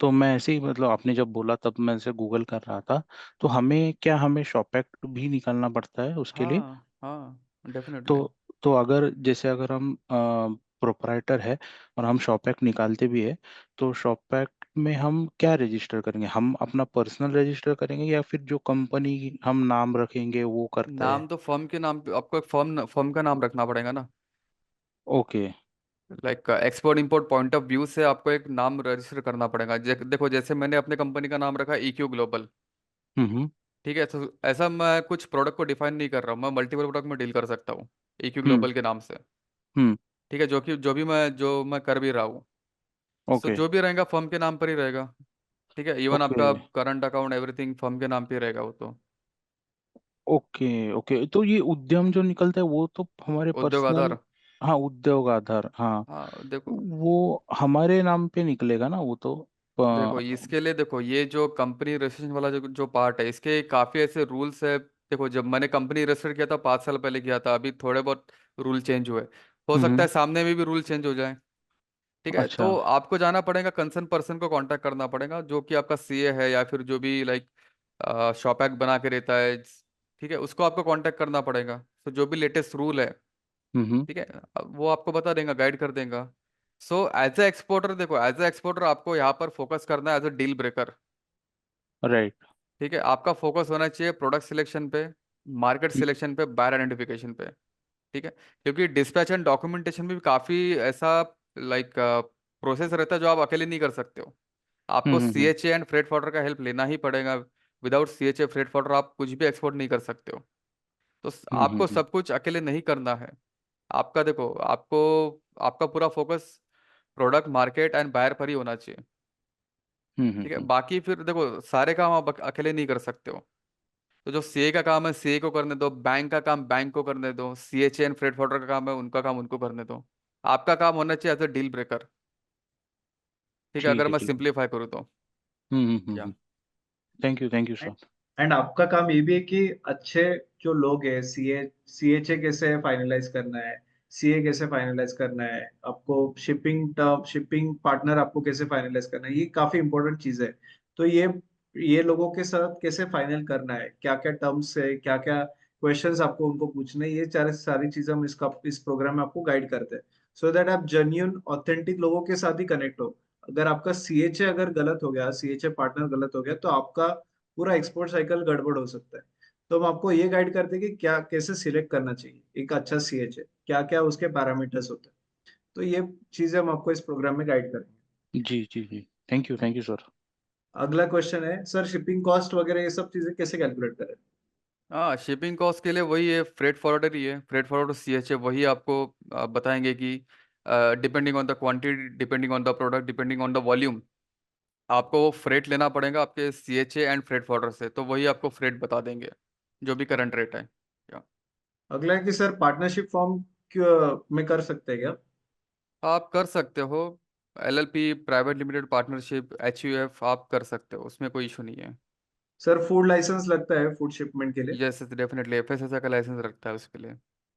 तो मैं ऐसे ही, मतलब आपने जब बोला तब मैं ऐसे गूगल कर रहा था। तो हमें शॉप एक्ट भी निकालना पड़ता है उसके लिए? हाँ हाँ, डेफिनेटली। तो अगर जैसे अगर हम प्रोप्राइटर है और हम शॉप एक्ट निकालते भी है, तो शॉप एक्ट में हम क्या रजिस्टर करेंगे? हम अपना पर्सनल रजिस्टर करेंगे या फिर जो कंपनी हम नाम रखेंगे वो करता है? नाम तो फर्म के नाम पे, आपको एक फर्म फर्म का नाम रखना पड़ेगा ना। Okay. Like export import point of view से आपको एक नाम रजिस्टर करना पड़ेगा। देखो, जैसे मैंने अपने कंपनी का नाम रखा EQ ग्लोबल। हम्म। ठीक है, तो ऐसा मैं कुछ प्रोडक्ट को डिफाइन नहीं कर रहा हूँ, मैं मल्टीपल प्रोडक्ट में डील कर सकता हूँ EQ हम्म। ग्लोबल के नाम से। हम्म। ठीक है, जो मैं कर भी रहा हूँ। So okay. जो भी रहेगा फर्म के नाम पर ही रहेगा। ठीक है, इवन ओके। आपका करंट अकाउंट एवरीथिंग फर्म के नाम पे ही रहेगा वो तो। ओके। ओके, तो ये उद्यम जो निकलता है वो तो हमारे उद्योग पर्सनल। आधार। हाँ, उद्योग आधार, हाँ। हाँ देखो। वो हमारे नाम पे निकलेगा ना वो तो? देखो इसके लिए, देखो ये जो कंपनी रजिस्ट्रेशन वाला जो जो पार्ट है, इसके काफ़ी ऐसे रूल्स है। देखो, जब मैंने कंपनी रजिस्टर किया था 5 साल पहले किया था, अभी थोड़े बहुत रूल चेंज हुए। हो सकता हम्म। है सामने में भी रूल चेंज हो जाए। ठीक है, अच्छा। तो आपको जाना पड़ेगा, कंसर्न पर्सन को कांटेक्ट करना पड़ेगा, जो कि आपका सीए है या फिर जो भी लाइक शॉप एक्ट बना के रहता है, ठीक है, उसको आपको कांटेक्ट करना पड़ेगा। तो जो भी लेटेस्ट रूल है, हम्म। ठीक है, अब वो आपको बता देगा, गाइड कर देगा। सो एज ए एक्सपोर्टर, देखो एज ए एक्सपोर्टर आपको यहाँ पर फोकस करना है as a deal breaker. Right. ठीक है, आपका फोकस होना चाहिए प्रोडक्ट सिलेक्शन पे, मार्केट सिलेक्शन पे, बायर आइडेंटिफिकेशन पे। ठीक है, क्योंकि डिस्पैच एंड डॉक्यूमेंटेशन में भी काफ़ी ऐसा लाइक प्रोसेस रहता है जो आप अकेले नहीं कर सकते हो। आपको हम्म। सीएचए एंड फ्रेट फॉरवर्डर का हेल्प लेना ही पड़ेगा। विदाउट सीएचए फ्रेट फॉरवर्डर आप कुछ भी एक्सपोर्ट नहीं कर सकते हो। तो आपको हम्म। सब कुछ अकेले नहीं करना है। आपका देखो, आपको आपका पूरा focus product, market and buyer पर ही होना चाहिए। ठीक है, हम्म। बाकी फिर देखो सारे काम आप अकेले नहीं कर सकते हो। तो जो सीए का काम है सीए को करने दो, बैंक का काम बैंक को करने दो, सीएचए एंड फ्रेट फॉरवर्डर का काम है उनका काम उनको करने दो। आपका काम होना चाहिए एज अ डील ब्रेकर। ठीक है, ठीक अगर है, मैं ठीक है। सिंप्लीफाई करूँ तो। या थैंक यू सर। एंड आपका काम ये भी है कि अच्छे जो लोग हैं, सीएचए कैसे फाइनलाइज करना है, सीए कैसे फाइनलाइज करना है, आपको शिपिंग पार्टनर आपको कैसे फाइनलाइज करना है, ये काफी इंपॉर्टेंट चीज है। तो ये लोगों के साथ कैसे फाइनल करना है, क्या क्या टर्म्स है, क्या क्या क्वेश्चंस आपको उनको पूछने हैं, ये सारी चीजें हम इस प्रोग्राम में आपको गाइड करते हैं, सो दैट आप जेन्यून ऑथेंटिक लोगों के साथ ही कनेक्ट हो। अगर आपका सीएचए अगर गलत हो गया, सीएचए पार्टनर गलत हो गया, तो आपका पूरा एक्सपोर्ट साइकिल गड़बड़ हो सकता है। तो हम आपको ये गाइड करते हैं कि क्या कैसे सिलेक्ट करना चाहिए एक अच्छा सीएचए, क्या क्या उसके पैरामीटर्स होते हैं। तो ये चीजें हम आपको इस प्रोग्राम में गाइड करेंगे। जी जी जी। Thank you sir. अगला क्वेश्चन है सर, शिपिंग कॉस्ट वगैरह ये सब चीजें कैसे कैलकुलेट करें? हाँ, शिपिंग कॉस्ट के लिए वही है, फ्रेट फॉरवर्डर ही है, फ्रेट फॉरवर्डर सीएचए वही आपको बताएंगे कि depending on the quantity, depending on the product, depending on the volume, आपको वो फ्रेट लेना पड़ेगा आपके सीएचए एंड फ्रेट फॉरवर्डर से, तो वही आपको फ्रेट बता देंगे जो भी करंट रेट है। या अगला है कि सर पार्टनरशिप फॉर्म में कर सकते हैं क्या? आप कर सकते हो, LLP, private limited partnership, HUF, आप कर सकते हो, उसमें कोई इशू नहीं है। सर फूड लाइसेंस लगता है फूड शिपमेंट के लिए? यस, डेफिनेटली एफएसएसआई का लाइसेंस रखता है उसके लिए।